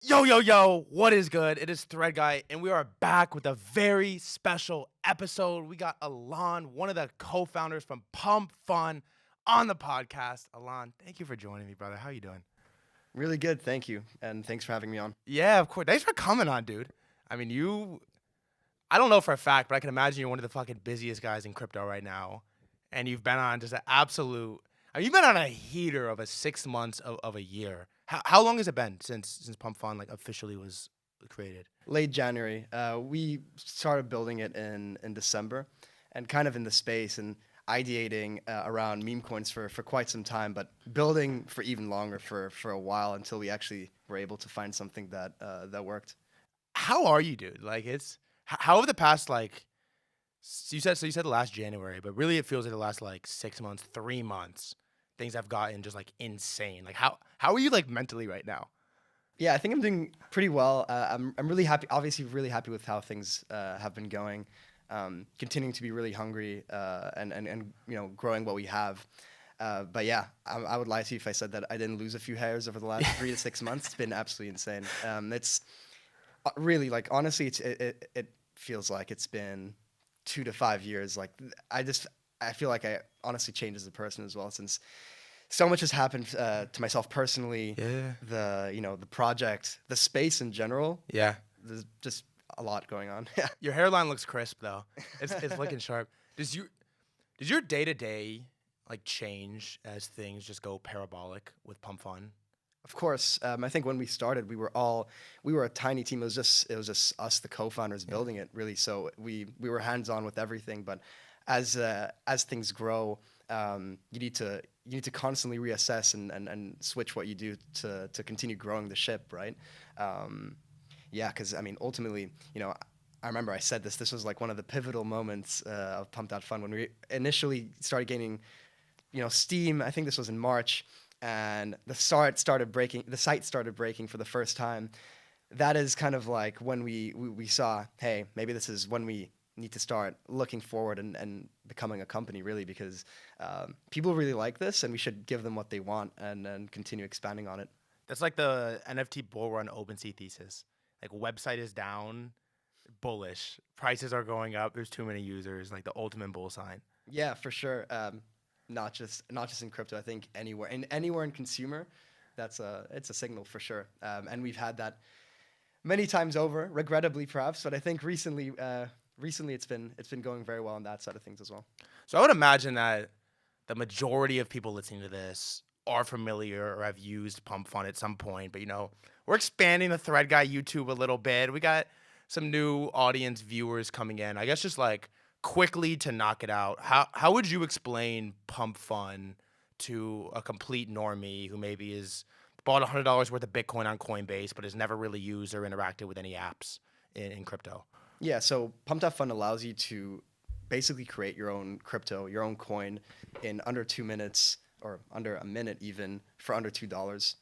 Yo, yo, yo, what is good? It is Threadguy, and we are back with a very special episode. We got Alon, one of the co-founders from Pump.fun, on the podcast. Alon, thank you for joining me, brother. How you doing? Really good, thank you, and thanks for having me on. Yeah, of course. Thanks for coming on, dude. I mean, I don't know for a fact, but I can imagine you're one of the fucking busiest guys in crypto right now. And you've been on just an absolute, I mean, you've been on a heater of a 6 months of a year. How long has it been since Pump.fun like officially was created? Late January, we started building it in December, and kind of in the space and ideating around meme coins for quite some time, but building for even longer for a while until we actually were able to find something that worked. How are you, dude? Like how have the past like you said last January, but really it feels like the last like 6 months, 3 months, things have gotten just like insane. Like how are you like mentally right now? Yeah, I think I'm doing pretty well. I'm really happy. Obviously, really happy with how things have been going. Continuing to be really hungry and growing what we have. But yeah, I would lie to you if I said that I didn't lose a few hairs over the last 3 to 6 months. It's been absolutely insane. It's really like honestly, it feels like it's been 2 to 5 years. Like I feel like I honestly changed as a person as well since so much has happened to myself personally. Yeah. The project, the space in general. Yeah. There's just a lot going on. Yeah. Your hairline looks crisp though. It's looking sharp. Does your day to day like change as things just go parabolic with Pump Fun? Of course, I think when we started, we were a tiny team. It was just us, the co-founders, Yeah. building it really. So we were hands on with everything. But as things grow, you need to constantly reassess and switch what you do to continue growing the ship, right? Um, yeah, because I mean, ultimately, I remember I said this. This was like one of the pivotal moments of Pump.fun when we initially started gaining steam. I think this was in March, and the site started breaking for the first time. That is kind of like when we saw, hey, maybe this is when we need to start looking forward and becoming a company, really, because people really like this, and we should give them what they want and continue expanding on it. That's like the NFT bull run OpenSea thesis. Like website is down, bullish. Prices are going up. There's too many users. Like the ultimate bull sign. Yeah, for sure. Not just in crypto. I think anywhere in consumer, it's a signal for sure. And we've had that many times over, regrettably perhaps. But I think recently it's been going very well on that side of things as well. So I would imagine that the majority of people listening to this are familiar or have used Pump Fun at some point. But we're expanding the Thread Guy YouTube a little bit. We got some new audience viewers coming in. I guess just like quickly to knock it out. How would you explain Pump Fun to a complete normie who maybe is bought $100 worth of Bitcoin on Coinbase but has never really used or interacted with any apps in crypto? Yeah, so Pump.fun allows you to basically create your own crypto, your own coin in under 2 minutes or under a minute even for under $2.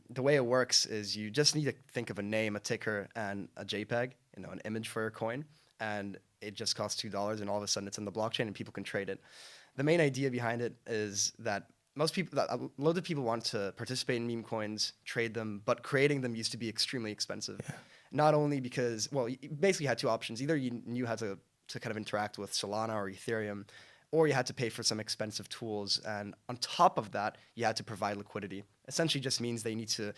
The way it works is you just need to think of a name, a ticker, and a JPEG, an image for your coin, and it just costs $2, and all of a sudden it's in the blockchain and people can trade it. The main idea behind it is that loads of people want to participate in meme coins, trade them, but creating them used to be extremely expensive. Yeah. Not only because, well, you basically had two options. Either you knew how to kind of interact with Solana or Ethereum, or you had to pay for some expensive tools. And on top of that, you had to provide liquidity. Essentially just means they need to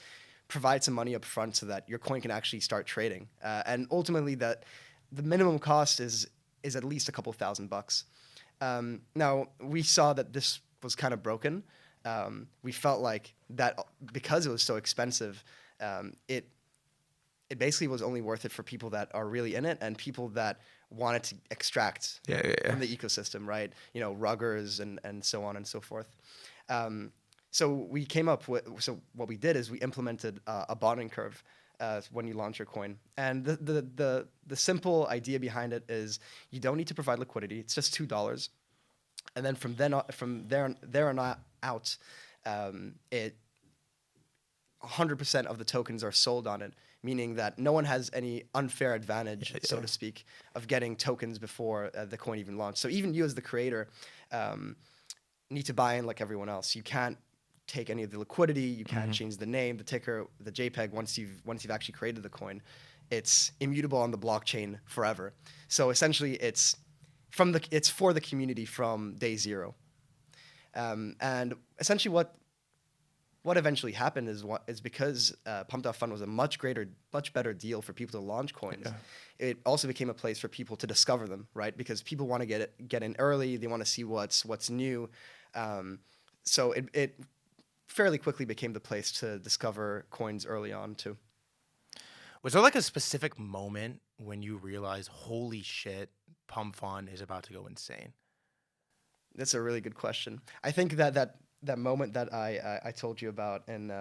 provide some money up front so that your coin can actually start trading. And ultimately, that the minimum cost is at least a couple $1,000. Now, we saw that this was kind of broken. We felt like that because it was so expensive, it basically was only worth it for people that are really in it and people that wanted to extract Yeah, yeah, yeah. from the ecosystem, right? Ruggers and so on and so forth. So what we did is we implemented a bonding curve when you launch your coin. And the simple idea behind it is you don't need to provide liquidity. It's just $2. And then from there on out, it 100% of the tokens are sold on it, meaning that no one has any unfair advantage, so to speak, of getting tokens before the coin even launched. So even you as the creator need to buy in like everyone else. You can't take any of the liquidity. You can't change the name, the ticker, the JPEG. Once you've actually created the coin, it's immutable on the blockchain forever. So essentially, it's for the community from day zero. And essentially, what eventually happened is because Pump.fun was a much better deal for people to launch coins. Yeah. It also became a place for people to discover them, right? Because people want to get in early. They want to see what's new. So it fairly quickly became the place to discover coins early on too. Was there like a specific moment when you realized, holy shit, Pump.fun is about to go insane? That's a really good question. I think that moment that I told you about in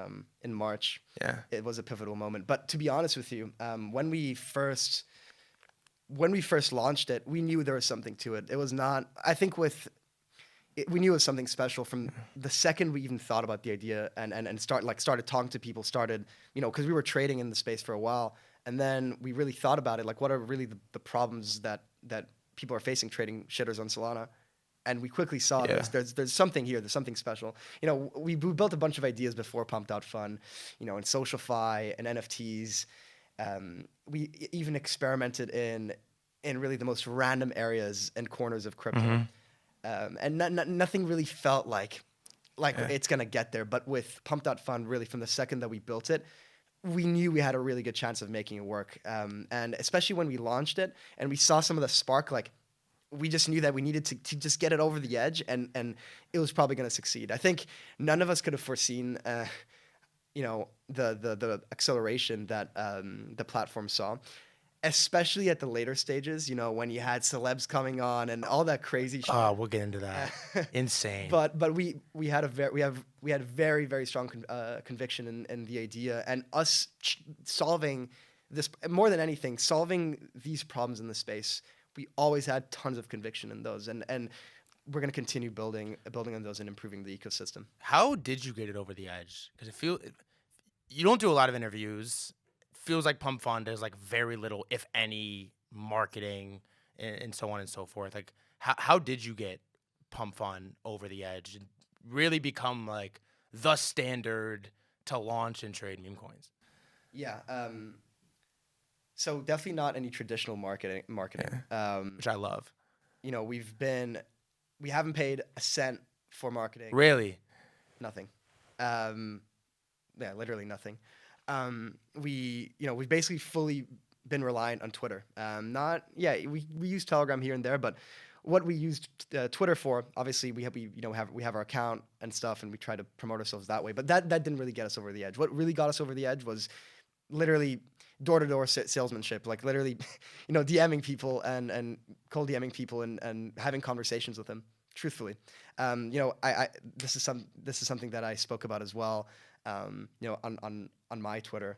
March, yeah, it was a pivotal moment. But to be honest with you, when we first launched it, we knew there was something to it. It was not. I think we knew it was something special from the second we even thought about the idea and started talking to people. Because we were trading in the space for a while, and then we really thought about it. Like, what are really the problems that people are facing trading shitters on Solana? And we quickly saw there's something here. There's something special. We built a bunch of ideas before Pump.fun, in SocialFi and NFTs. We even experimented in really the most random areas and corners of crypto. And nothing really felt like it's going to get there. But with Pump.fun, really from the second that we built it, we knew we had a really good chance of making it work. And especially when we launched it and we saw some of the spark, we just knew that we needed to just get it over the edge, and it was probably going to succeed. I think none of us could have foreseen, the acceleration that the platform saw, especially at the later stages. When you had celebs coming on and all that crazy shit. Oh, we'll get into that. Insane. But we had very, very strong conviction in the idea, and us solving this more than anything, solving these problems in the space. We always had tons of conviction in those, and we're going to continue building on those and improving the ecosystem. How did you get it over the edge? Because you don't do a lot of interviews. It feels like Pump.fun does like very little, if any, marketing and so on and so forth. Like, how did you get Pump.fun over the edge and really become like the standard to launch and trade meme coins? Yeah. So definitely not any traditional marketing. Yeah. Which I love. We haven't paid a cent for marketing. Really? Nothing. Literally nothing. We've basically fully been reliant on Twitter. We use Telegram here and there, but what we used Twitter for, obviously we have our account and stuff, and we try to promote ourselves that way. But that didn't really get us over the edge. What really got us over the edge was literally door-to-door salesmanship, like literally, DMing people and cold DMing people and having conversations with them. Truthfully, this is something that I spoke about as well. On my Twitter,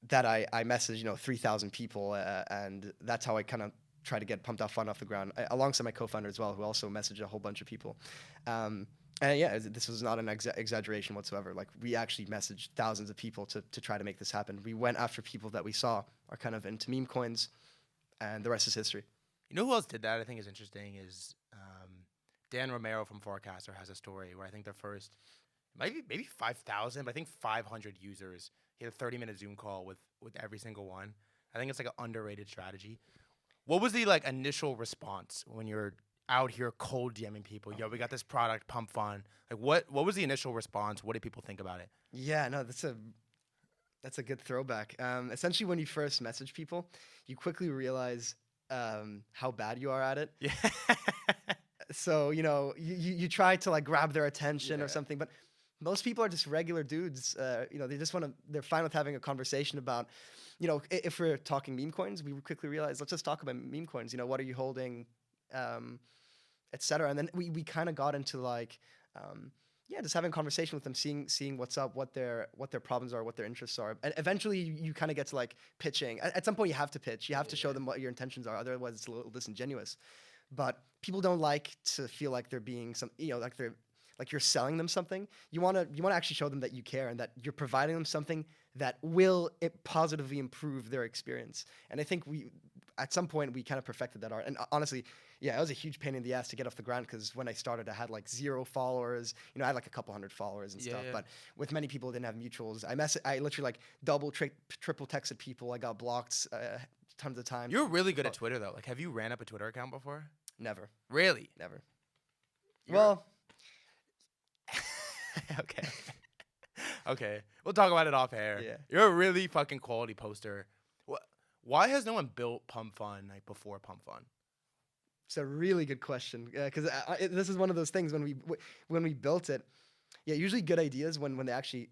that I messaged 3,000 people, and that's how I kind of try to get Pump.fun off the ground, alongside my co-founder as well, who also messaged a whole bunch of people. This was not an exaggeration whatsoever. Like, we actually messaged thousands of people to try to make this happen. We went after people that we saw are kind of into meme coins, and the rest is history. You know who else did that? I think is interesting is Dan Romero from Forecaster has a story where I think their first, maybe 5,000, but I think 500 users. He had a 30-minute Zoom call with every single one. I think it's like an underrated strategy. What was the initial response when you're out here cold DMing people? Yo, we got this product, Pump.fun. Like, what was the initial response? What did people think about it? Yeah, no, that's a good throwback. Essentially, when you first message people, you quickly realize how bad you are at it. Yeah. So you try to grab their attention or something, but most people are just regular dudes. They're fine with having a conversation about, if we're talking meme coins, we quickly realize, let's just talk about meme coins. What are you holding? Etc. And then we kind of got into just having a conversation with them, seeing what's up, what their problems are, what their interests are, and eventually you kind of get to pitching. At some point, you have to pitch. You have to show them what your intentions are. Otherwise, it's a little disingenuous. But people don't like to feel like they're being you're selling them something. You want to actually show them that you care and that you're providing them something that will positively improve their experience. And I think at some point we kind of perfected that art. And honestly, yeah, it was a huge pain in the ass to get off the ground because when I started, I had like 0 followers. You know, I had like a couple hundred followers and stuff. But with many people, didn't have mutuals. I literally like double, triple texted people. I got blocked tons of times. You're really good at Twitter though. Like, have you ran up a Twitter account before? Never. Really? Never. Well. Okay. Okay. We'll talk about it off air. Yeah. You're a really fucking quality poster. Why has no one built Pump.fun like before Pump.fun? It's a really good question because this is one of those things when we built it. Yeah, usually good ideas when they actually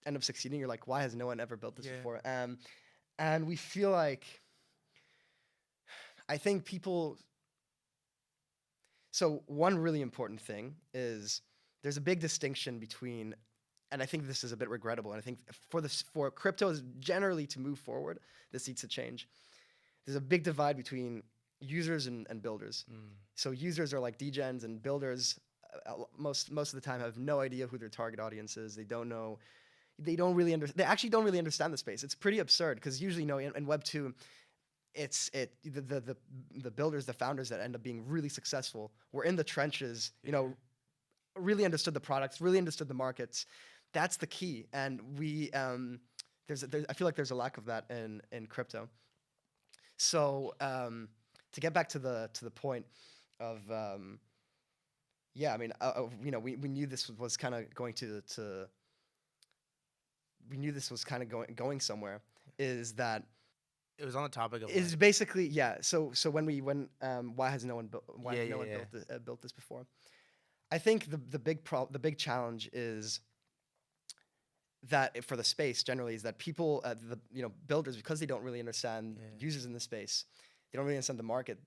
end up succeeding. You're like, why has no one ever built this before? And we feel like, I think people. So one really important thing is there's a big distinction between, and I think this is a bit regrettable, and I think for cryptos generally to move forward, this needs to change. There's a big divide between users and builders. So users are like degens, and builders most of the time have no idea who their target audience is. They don't know. They actually don't really understand the space. It's pretty absurd because usually, in Web 2, the builders, the founders that end up being really successful were in the trenches. Really understood the products, really understood the markets. That's the key, and I feel like there's a lack of that in crypto. So to get back to the point of we knew this was kind of going going somewhere. Is that it was on the topic of is basically So why has no one built this before? I think the big challenge is that for the space generally is that people, builders, because they don't really understand users in the space, they don't really understand the market.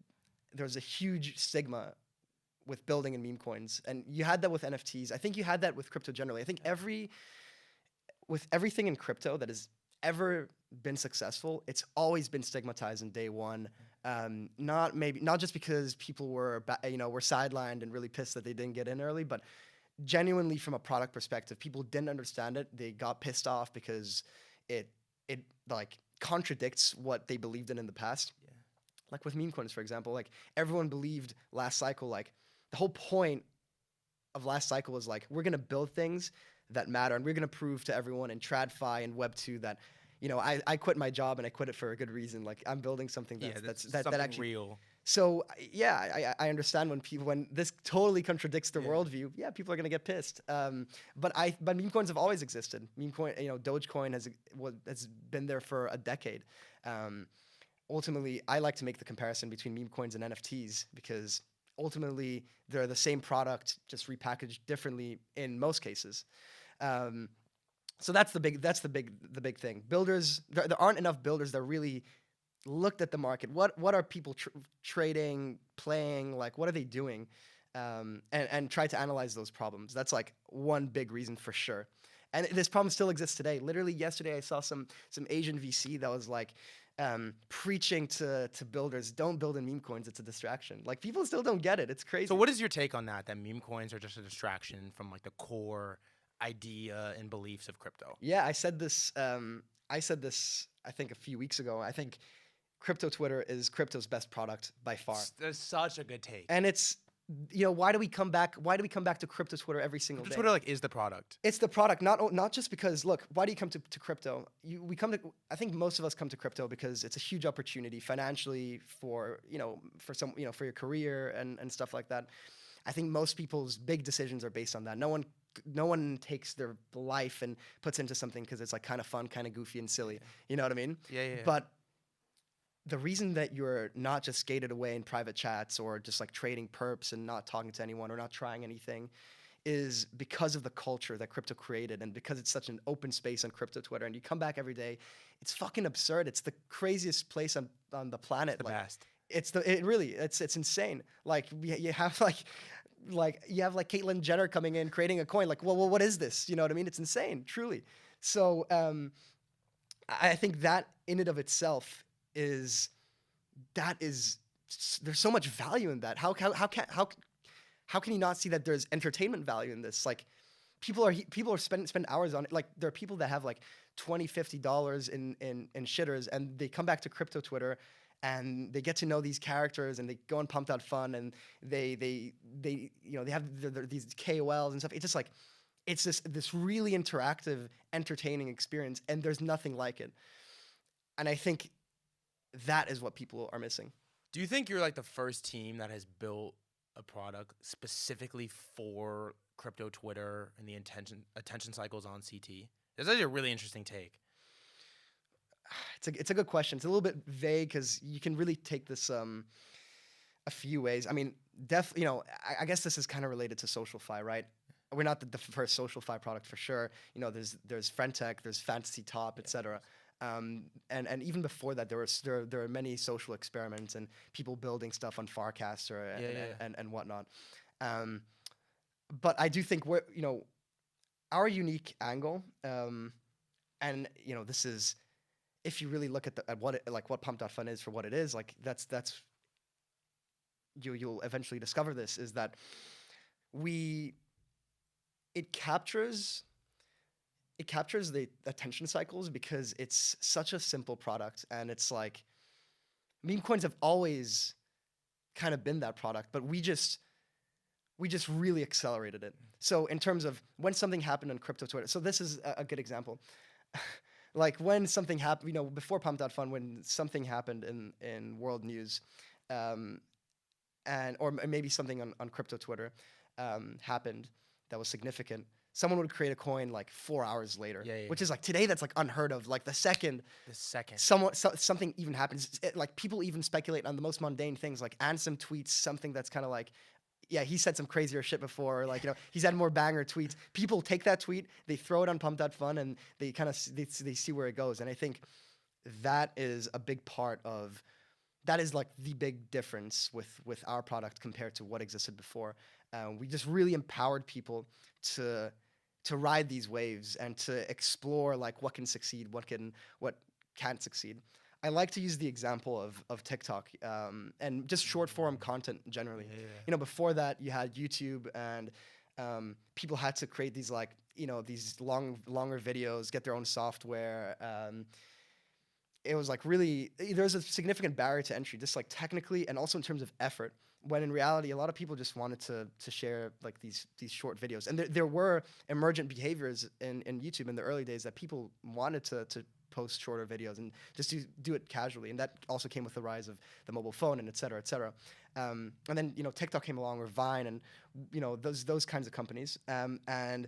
There's a huge stigma with building in meme coins, and you had that with NFTs. I think you had that with crypto generally. I think with everything in crypto that has ever been successful, it's always been stigmatized in day one. Not just because people were sidelined and really pissed that they didn't get in early, but genuinely from a product perspective, people didn't understand it. They got pissed off because it like contradicts what they believed in the past. Yeah. Like with meme coins, for example, like everyone believed last cycle, like the whole point of last cycle was like, we're gonna build things that matter, and we're gonna prove to everyone in TradFi and Web 2 that, I quit my job and I quit it for a good reason. Like I'm building something that's actually real. So I understand when this totally contradicts the worldview. Yeah, people are gonna get pissed. But meme coins have always existed. Meme coin, Dogecoin has been there for a decade. Ultimately, I like to make the comparison between meme coins and NFTs because ultimately they're the same product, just repackaged differently in most cases. So that's the big thing. Builders, there aren't enough builders that really looked at the market. What are people trading, playing? Like, what are they doing? And try to analyze those problems. That's like one big reason for sure. And this problem still exists today. Literally yesterday, I saw some Asian VC that was like preaching to builders, don't build in meme coins. It's a distraction. Like people still don't get it. It's crazy. So what is your take on that? That meme coins are just a distraction from like the core idea and beliefs of crypto? Yeah, I said this. I think a few weeks ago. I think crypto Twitter is crypto's best product by far. That's such a good take. And it's, why do we come back to crypto Twitter every single day? Twitter is the product. It's the product, not just because, look, why do you come to crypto? I think most of us come to crypto because it's a huge opportunity financially for your career and stuff like that. I think most people's big decisions are based on that. No one takes their life and puts into something because it's like kind of fun, kind of goofy and silly. You know what I mean? Yeah. But the reason that you're not just gated away in private chats or just like trading perps and not talking to anyone or not trying anything is because of the culture that crypto created, and because it's such an open space on crypto Twitter, and you come back every day. It's fucking absurd. It's the craziest place on the planet. It's the best. It's insane. Like you have like Caitlyn Jenner coming in creating a coin. Like, well, what is this? You know what I mean? It's insane, truly. So I think that in and of itself there's so much value in that. How can you not see that there's entertainment value in this? Like people are spend hours on it. Like there are people that have like $20, $50 in shitters, and they come back to crypto Twitter and they get to know these characters, and they go on Pump.fun, and they they have these KOLs and stuff. It's just like it's this really interactive, entertaining experience, and there's nothing like it. And I think that is what people are missing. Do you think you're like the first team that has built a product specifically for crypto Twitter and the attention cycles on CT? This is a really interesting take. It's a good question. It's a little bit vague because you can really take this a few ways. I mean, I guess this is kind of related to SocialFi, right? We're not the first SocialFi product for sure. There's Friendtech, there's Fantasy Top, etc. And even before that, there are many social experiments and people building stuff on Farcaster and whatnot. But I do think our unique angle, and this is, if you really look at what Pump.fun is for what it is, like that's you'll eventually discover this, is that it captures the attention cycles because it's such a simple product, and it's like meme coins have always kind of been that product, but we just really accelerated it. So in terms of when something happened on crypto Twitter, so this is a good example. Like when something happened, before Pump.fun, when something happened in world news, or maybe something on crypto Twitter happened that was significant, someone would create a coin like 4 hours later, which is like today that's like unheard of. Like the second something even happens, like people even speculate on the most mundane things. Like Ansem tweets something that's kind of like, yeah, he said some crazier shit before, or like, he's had more banger tweets. People take that tweet, they throw it on Pump.fun, and they kind of they see where it goes. And I think that is a big part of that, is like the big difference with our product compared to what existed before. We just really empowered people to ride these waves and to explore like what can succeed, what can't succeed. I like to use the example of TikTok and just short form content generally. Before that you had YouTube, and people had to create these like these longer videos, get their own software. It was like really, there's a significant barrier to entry, just like technically and also in terms of effort. When in reality, a lot of people just wanted to share like these short videos, and there were emergent behaviors in YouTube in the early days that people wanted to post shorter videos and just do it casually, and that also came with the rise of the mobile phone and et cetera, et cetera. And then TikTok came along, or Vine, and those kinds of companies, and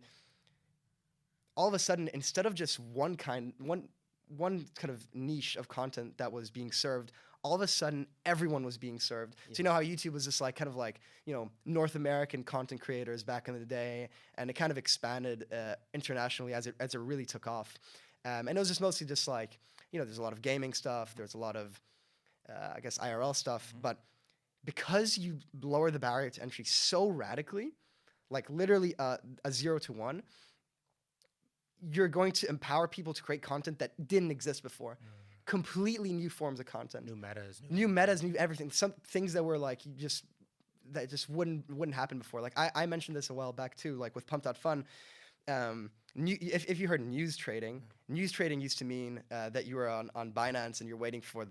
all of a sudden, instead of just one kind of niche of content that was being served, all of a sudden everyone was being served. So how YouTube was just like kind of like North American content creators back in the day, and it kind of expanded internationally as it really took off. And it was just mostly just like there's a lot of gaming stuff, there's a lot of I guess IRL stuff, but because you lower the barrier to entry so radically, like literally a 0 to 1, you're going to empower people to create content that didn't exist before. Completely new forms of content. New metas, new everything. Some things that were like that just wouldn't happen before. Like I mentioned this a while back too, like with Pump.fun. If you heard news trading used to mean that you were on Binance and you're waiting for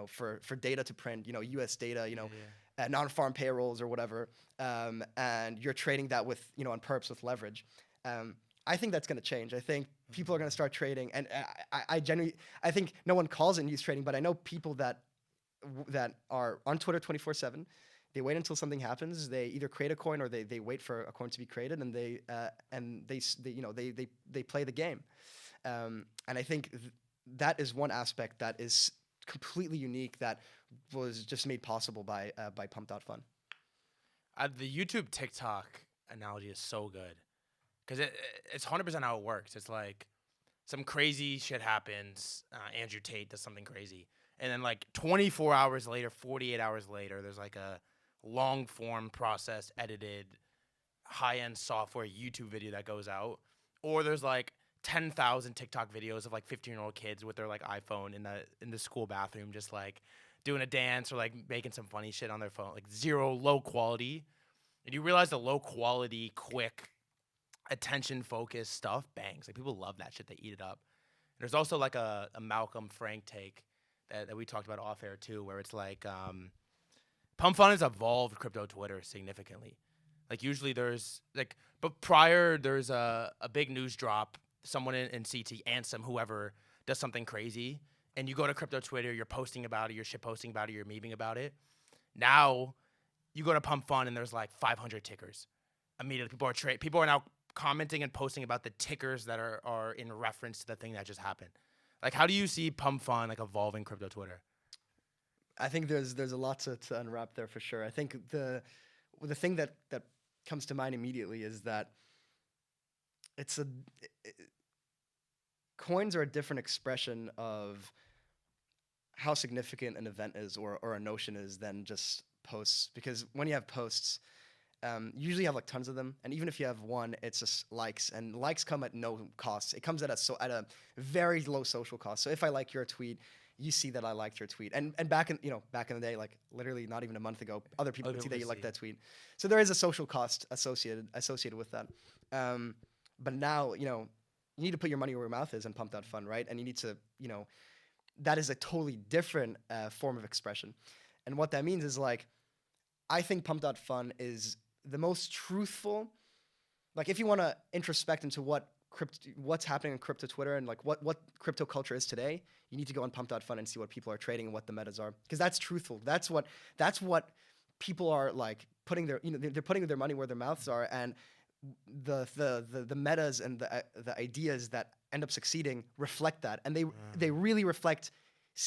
for data to print, US data, non-farm payrolls or whatever, and you're trading that with on perps with leverage. I think that's going to change. I think people are going to start trading, and I think no one calls it news trading, but I know people that are on Twitter 24/7. They wait until something happens. They either create a coin or they wait for a coin to be created, and they play the game. And I think that is one aspect that is completely unique, that was just made possible by Pump.fun. The YouTube TikTok analogy is so good. Because it's 100% how it works. It's like some crazy shit happens. Andrew Tate does something crazy. And then like 24 hours later, 48 hours later, there's like a long form processed, edited, high-end software YouTube video that goes out. Or there's like 10,000 TikTok videos of like 15-year-old kids with their like iPhone in the school bathroom just like doing a dance or like making some funny shit on their phone. Like low quality. And you realize the low quality, quick, attention focused stuff bangs. Like people love that shit. They eat it up. And there's also like a Malcolm Frank take that we talked about off air too, where it's like Pump.fun has evolved crypto Twitter significantly. Like usually there's like, but prior there's a big news drop. Someone in CT, Ansem, whoever does something crazy, and you go to crypto Twitter, you're posting about it, you're shit posting about it, you're memeing about it. Now you go to Pump.fun and there's like 500 tickers. Immediately people are now commenting and posting about the tickers that are in reference to the thing that just happened. Like, how do you see Pump.fun like evolving crypto Twitter? I think there's a lot to unwrap there for sure. I think the thing that comes to mind immediately is that it's a coins are a different expression of how significant an event is or a notion is than just posts. Because when you have posts, you usually have like tons of them, and even if you have one, it's just likes, and likes come at no cost. It comes at a very low social cost. So if I like your tweet, you see that I liked your tweet, and back in the day, like literally not even a month ago, other people would see that you liked that tweet. So there is a social cost associated with that. But now you need to put your money where your mouth is and Pump.fun, right? And you need to that is a totally different form of expression, and what that means is like I think Pump.fun is the most truthful. Like if you want to introspect into what's happening in crypto Twitter and like what crypto culture is today, you need to go on Pump.fun and see what people are trading and what the metas are, because that's truthful. That's what people are like putting their they're putting their money where their mouths are, and the metas and the ideas that end up succeeding reflect that, and they really reflect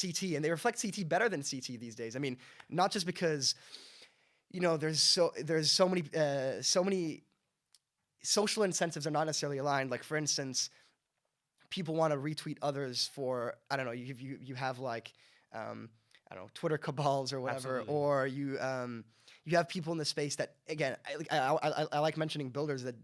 CT, and they reflect CT better than CT these days. I mean, not just because there's so many social incentives are not necessarily aligned. Like for instance, people want to retweet others for, I don't know, you have like I don't know, Twitter cabals or whatever. Absolutely. Or you have people in the space that, again, I like mentioning builders that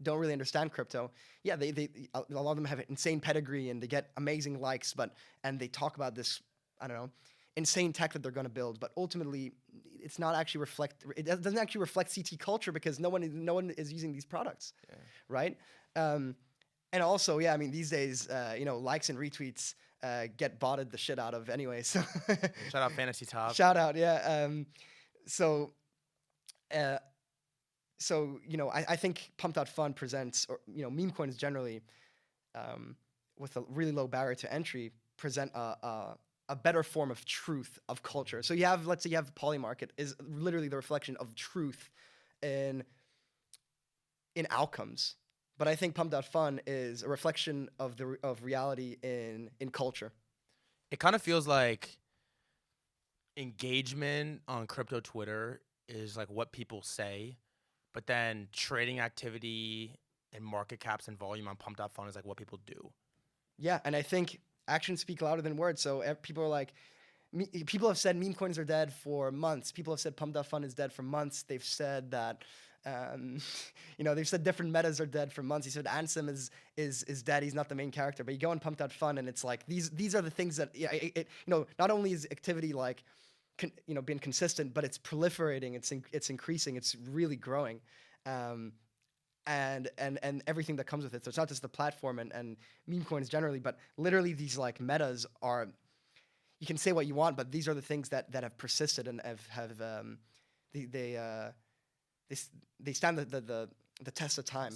don't really understand crypto. Yeah, they a lot of them have insane pedigree and they get amazing likes, and they talk about this, I don't know, insane tech that they're going to build, but ultimately it doesn't actually reflect CT culture, because no one is using these products, right? And also, yeah, I mean, these days, likes and retweets get botted the shit out of anyway. So shout out Fantasy Top. Shout out, yeah. So I think Pump.fun presents, or meme coins generally, with a really low barrier to entry, present a better form of truth of culture. So let's say you have Polymarket is literally the reflection of truth in outcomes. But I think Pump.fun is a reflection of reality in culture. It kind of feels like engagement on crypto Twitter is like what people say, but then trading activity and market caps and volume on Pump.fun is like what people do. Yeah, and I think actions speak louder than words. So people are like, people have said meme coins are dead for months. People have said Pump.fun is dead for months. They've said that, they've said different metas are dead for months. He said Ansem is dead. He's not the main character. But you go on Pump.fun and it's like these are the things that not only is activity like being consistent, but it's proliferating. It's increasing. It's really growing. And everything that comes with it. So it's not just the platform and meme coins generally, but literally these like metas are, you can say what you want, but these are the things that have persisted and they stand the test of time.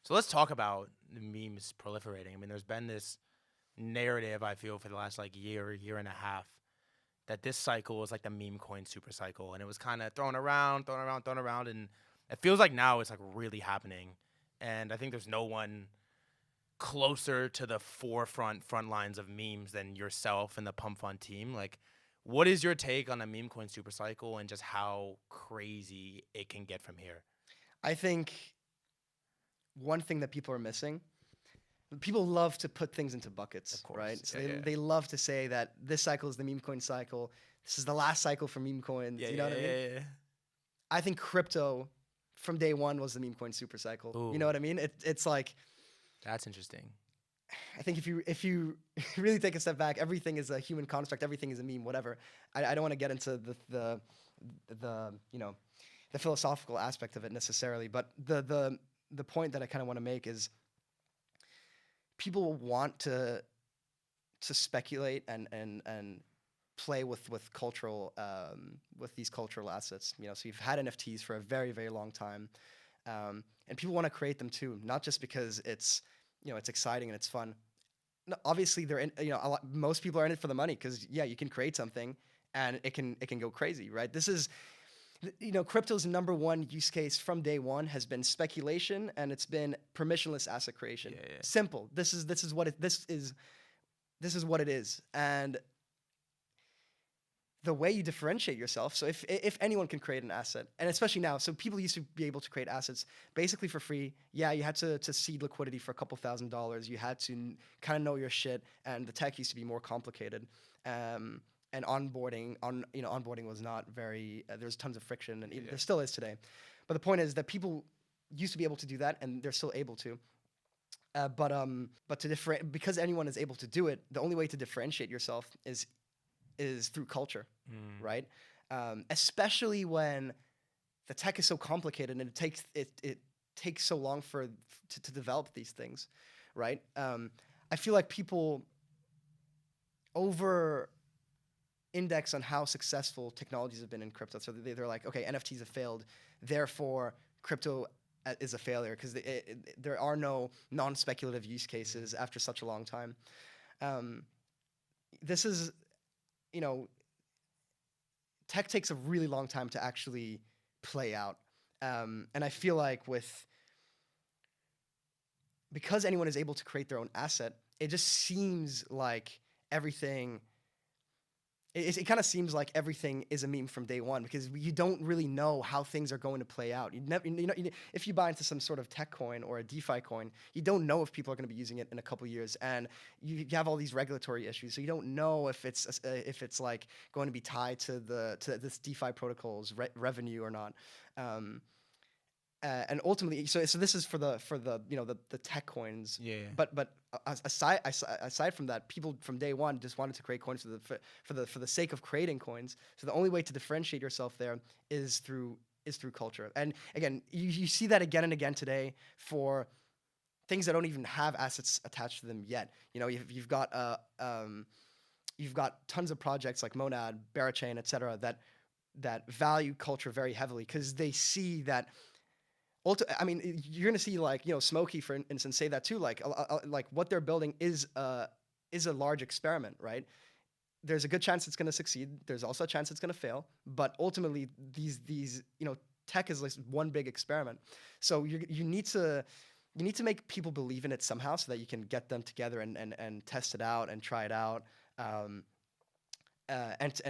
So let's talk about the memes proliferating. I mean, there's been this narrative, I feel, for the last like year and a half, that this cycle was like the meme coin super cycle, and it was kind of thrown around, and it feels like now it's like really happening. And I think there's no one closer to the front lines of memes than yourself and the Pump.fun team. Like, what is your take on the meme coin super cycle and just how crazy it can get from here? I think one thing that people are missing, people love to put things into buckets, right? So they love to say that this cycle is the meme coin cycle. This is the last cycle for meme coins. You know what I mean? Yeah. I think crypto from day one was the meme coin super cycle. Ooh. You know what I mean? It's like, that's interesting. I think if you really take a step back, everything is a human construct. Everything is a meme. Whatever. I don't want to get into the philosophical aspect of it necessarily, but the point that I kind of want to make is people want to speculate and play with cultural with these cultural assets. You know, so you've had NFTs for a very, very long time, and people want to create them too, not just because it's, you know, it's exciting and it's fun. No, obviously, they're in, you know, most people are in it for the money because, yeah, you can create something and it can go crazy, right? This is, you know, crypto's number one use case from day one has been speculation, and it's been permissionless asset creation. Yeah, yeah. Simple. This is what it is. And the way you differentiate yourself, so if anyone can create an asset, and especially now, so people used to be able to create assets basically for free. Yeah, you had to seed liquidity for a couple $1,000s. You had to kind of know your shit, and the tech used to be more complicated. And onboarding was not very. There was tons of friction, and there still is today. But the point is that people used to be able to do that, and they're still able to. But because anyone is able to do it, the only way to differentiate yourself is through culture, right? Especially when the tech is so complicated and it takes so long to develop these things, right? I feel like people over index on how successful technologies have been in crypto. So they're like, okay, NFTs have failed, therefore crypto is a failure because there are no non-speculative use cases after such a long time. This is, you know, tech takes a really long time to actually play out. And I feel like because anyone is able to create their own asset, it just seems like everything. It kind of seems like everything is a meme from day one because you don't really know how things are going to play out. If you buy into some sort of tech coin or a DeFi coin, you don't know if people are going to be using it in a couple years, and you have all these regulatory issues, so you don't know if it's like going to be tied to this DeFi protocol's revenue or not. And ultimately, so this is for the you know the tech coins. Yeah. But aside from that, people from day one just wanted to create coins for the sake of creating coins. So the only way to differentiate yourself there is through culture. And again, you see that again and again today for things that don't even have assets attached to them yet. You know, you've got tons of projects like Monad, Barachain, etc. that value culture very heavily because they see that. I mean, you're gonna see like, you know, Smokey, for instance, say that too. Like what they're building is a large experiment, right? There's a good chance it's gonna succeed. There's also a chance it's gonna fail. But ultimately, these you know, tech is like one big experiment. So you need to make people believe in it somehow, so that you can get them together and test it out and try it out. And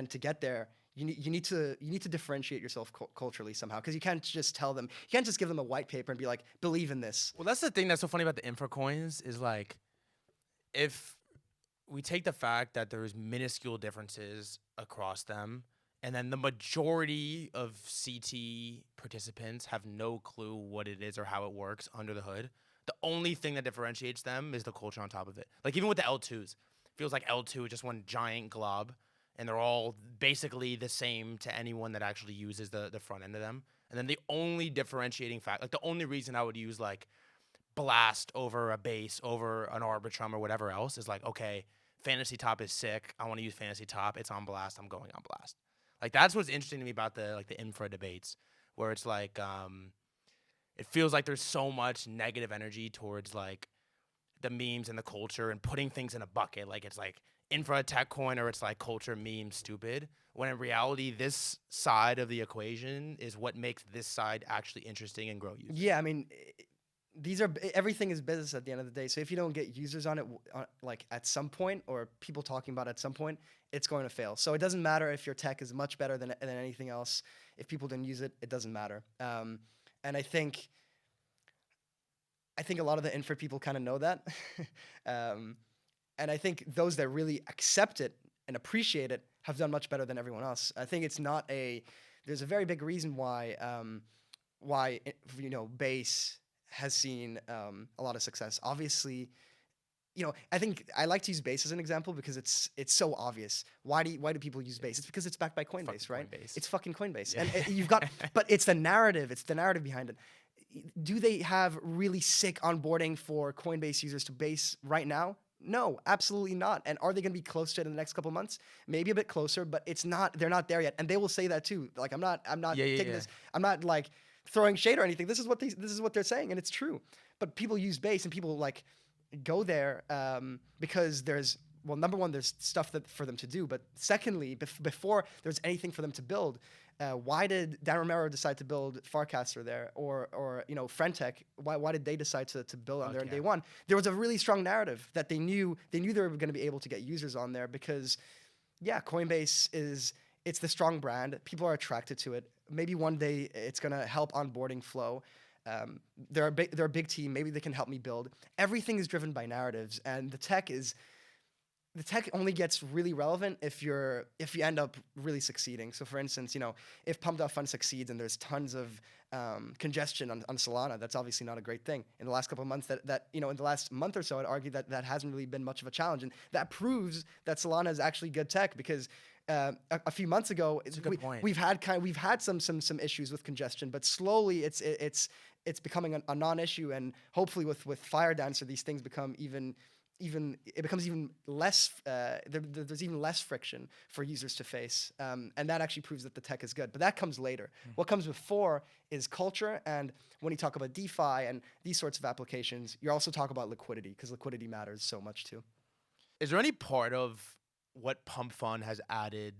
to get there, you need to differentiate yourself culturally somehow, because you can't just tell them, you can't just give them a white paper and be like, believe in this. Well, that's the thing that's so funny about the infra coins is like, if we take the fact that there's minuscule differences across them, and then the majority of CT participants have no clue what it is or how it works under the hood, the only thing that differentiates them is the culture on top of it. Like even with the L2s, feels like L2 is just one giant glob, and they're all basically the same to anyone that actually uses the front end of them. And then the only differentiating fact, like the only reason I would use like Blast over a base over an Arbitrum or whatever else is like, okay, Fantasy Top is sick. I want to use Fantasy Top. It's on Blast. I'm going on Blast. Like that's what's interesting to me about the infra debates, where it's like it feels like there's so much negative energy towards like the memes and the culture and putting things in a bucket. Like it's like infra tech coin or it's like culture meme stupid. When in reality, this side of the equation is what makes this side actually interesting and grow users. Yeah, I mean, everything is business at the end of the day. So if you don't get users on it, like at some point, or people talking about it at some point, it's going to fail. So it doesn't matter if your tech is much better than anything else. If people didn't use it, it doesn't matter. And I think a lot of the infra people kind of know that. And I think those that really accept it and appreciate it have done much better than everyone else. I think there's a very big reason why Base has seen a lot of success. Obviously, I think I like to use Base as an example because it's so obvious. Why do people use Base? It's because it's backed by Coinbase, right? Coinbase. It's fucking Coinbase. Yeah. And you've got, but it's the narrative behind it. Do they have really sick onboarding for Coinbase users to Base right now? No, absolutely not. And are they going to be close to it in the next couple months? Maybe a bit closer, but it's not. They're not there yet, and they will say that too. Like I'm not Yeah, yeah, taking yeah. this. I'm not like throwing shade or anything. This is what they're saying, and it's true. But people use base, and people like go there because there's well, number one, there's stuff that for them to do, but secondly, before there's anything for them to build, why did Dan Romero decide to build Farcaster there, or Frentech? Why did they decide to build on Fuck there on yeah. day one? There was a really strong narrative that they knew they were going to be able to get users on there because, yeah, Coinbase it's the strong brand. People are attracted to it. Maybe one day it's going to help onboarding flow. They're a big team. Maybe they can help me build. Everything is driven by narratives, and the tech only gets really relevant if you end up really succeeding. So for instance, if Pump.fun succeeds and there's tons of congestion on Solana, that's obviously not a great thing. In the last couple of months, in the last month or so, I'd argue that hasn't really been much of a challenge, and that proves that Solana is actually good tech because. A few months ago, That's a good point. we've had some issues with congestion, but slowly it's becoming a non-issue, and hopefully with Fire Dancer, these things become even it becomes even less there's even less friction for users to face, and that actually proves that the tech is good, but that comes later. What comes before is culture, and when you talk about DeFi and these sorts of applications, you also talk about liquidity because liquidity matters so much too. Is there any part of what Pump.fun has added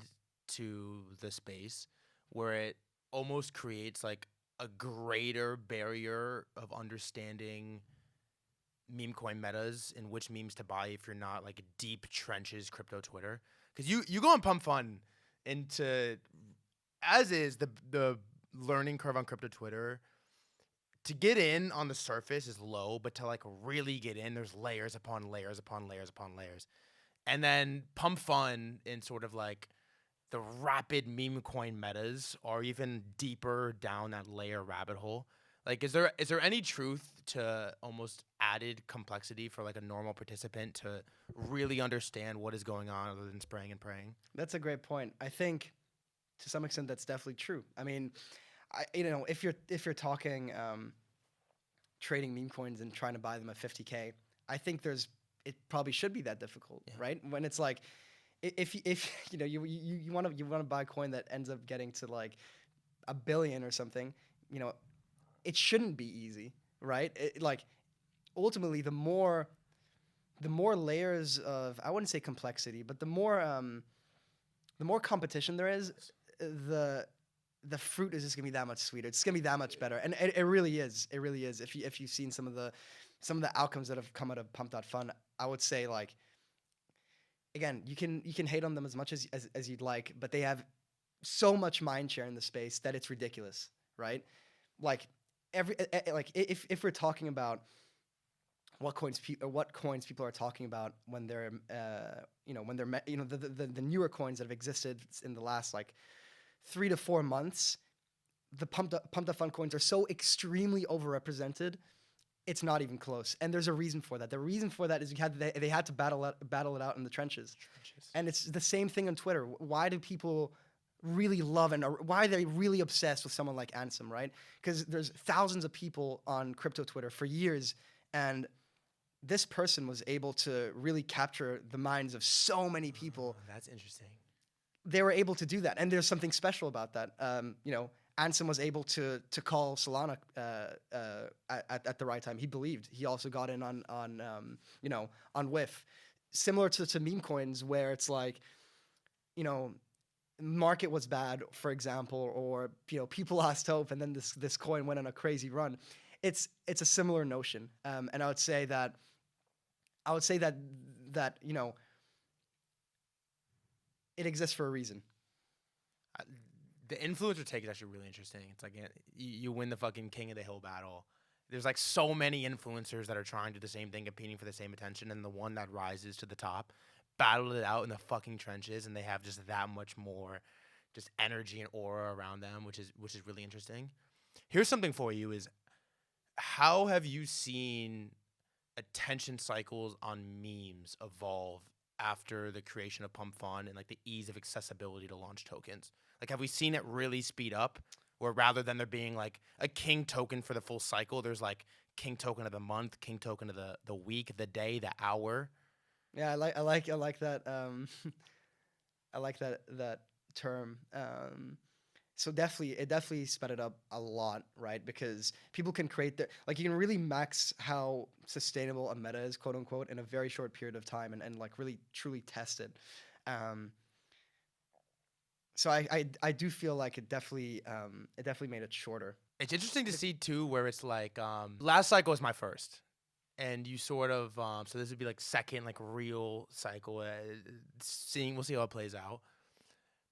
to the space where it almost creates like a greater barrier of understanding meme coin metas and which memes to buy if you're not like deep trenches crypto Twitter? Because you go on Pump.fun into as is the learning curve on crypto Twitter. To get in on the surface is low, but to like really get in, there's layers upon layers upon layers upon layers. And then Pump.fun in sort of like the rapid meme coin metas are even deeper down that layer rabbit hole. Like, is there any truth to almost added complexity for like a normal participant to really understand what is going on other than spraying and praying? That's a great point. I think to some extent that's definitely true. I mean, if you're talking trading meme coins and trying to buy them at 50K, I think it probably should be that difficult, right? When it's like, if you want to buy a coin that ends up getting to like a billion or something, it shouldn't be easy, right? Like ultimately, the more layers of, I wouldn't say complexity, but the more competition there is, the fruit is just gonna be that much sweeter. It's gonna be that much better, and it really is. It really is. If you've seen some of the outcomes that have come out of Pump.fun, I would say like, again, you can hate on them as much as you'd like, but they have so much mind share in the space that it's ridiculous, right? Like if we're talking about what coins people are talking about when they're the newer coins that have existed in the last like 3 to 4 months, the Pump.fun coins are so extremely overrepresented. It's not even close, and there's a reason for that. The reason for that is they had to battle it out in the trenches. And it's the same thing on Twitter. Why do people really love and why are they really obsessed with someone like Ansem, right? Because there's thousands of people on crypto Twitter for years, and this person was able to really capture the minds of so many people. Oh, that's interesting. They were able to do that, and there's something special about that. Ansem was able to call Solana at the right time. He believed. He also got in on whiff, similar to meme coins where it's like, market was bad, for example, or people lost hope, and then this coin went on a crazy run. It's a similar notion, and I would say that it exists for a reason. The influencer take is actually really interesting. It's like you win the fucking king of the hill battle. There's like so many influencers that are trying to do the same thing, competing for the same attention, and the one that rises to the top battled it out in the fucking trenches, and they have just that much more just energy and aura around them, which is really interesting. Here's something for you: is how have you seen attention cycles on memes evolve after the creation of Pump.fun and like the ease of accessibility to launch tokens? Like, have we seen it really speed up, or rather than there being like a king token for the full cycle, there's like king token of the month, king token of the week, the day, the hour? Yeah, I like that. I like that term. So definitely, it definitely sped it up a lot, right? Because people can create their, like, you can really max how sustainable a meta is, quote unquote, in a very short period of time, and like really truly test it. Um, so I do feel like it definitely made it shorter. It's interesting to see too, where it's like last cycle was my first, and you sort of so this would be like second like real cycle. Seeing we'll see how it plays out.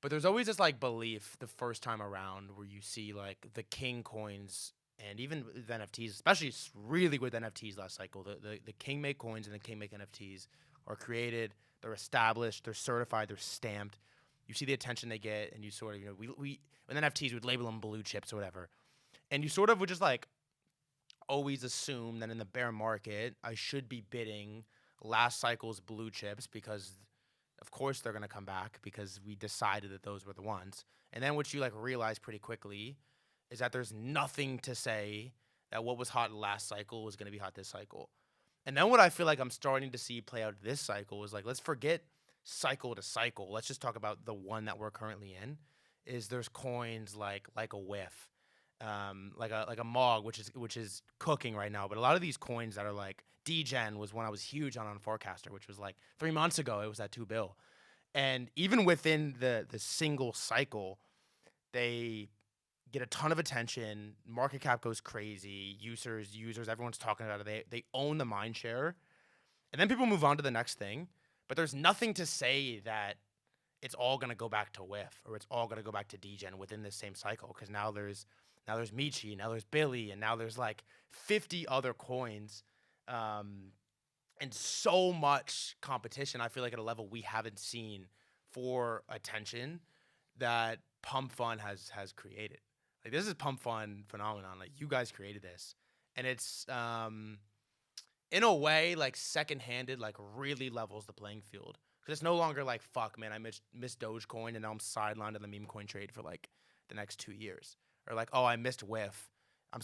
But there's always this like belief the first time around where you see like the king coins and even with NFTs, especially really with NFTs last cycle, the king make coins and the king make NFTs are created, they're established, they're certified, they're stamped. You see the attention they get, and you sort of we with NFTs would label them blue chips or whatever, and you sort of would just like always assume that in the bear market I should be bidding last cycle's blue chips because of course they're gonna come back because we decided that those were the ones. And then what you like realize pretty quickly is that there's nothing to say that what was hot last cycle was gonna be hot this cycle. And then what I feel like I'm starting to see play out this cycle is like let's forget cycle to cycle. Let's just talk about the one that we're currently in. Is there's coins like a whiff, like a Mog, which is cooking right now. But a lot of these coins that are like DGen was one I was huge on Forecaster, which was like 3 months ago. It was at 2 bill, and even within the single cycle, they get a ton of attention. Market cap goes crazy. Users, everyone's talking about it. They own the mind share, and then people move on to the next thing. But there's nothing to say that it's all gonna go back to whiff or it's all gonna go back to degen within this same cycle because now there's Michi, now there's Billy, and now there's like 50 other coins, um, and so much competition. I feel like at a level we haven't seen for attention that Pump.fun has created. Like this is Pump.fun phenomenon. Like you guys created this, and it's in a way like second-handed, like really levels the playing field. Because it's no longer like, fuck, man, I missed Dogecoin and now I'm sidelined on the meme coin trade for like the next 2 years. Or like, oh, I missed Whiff. I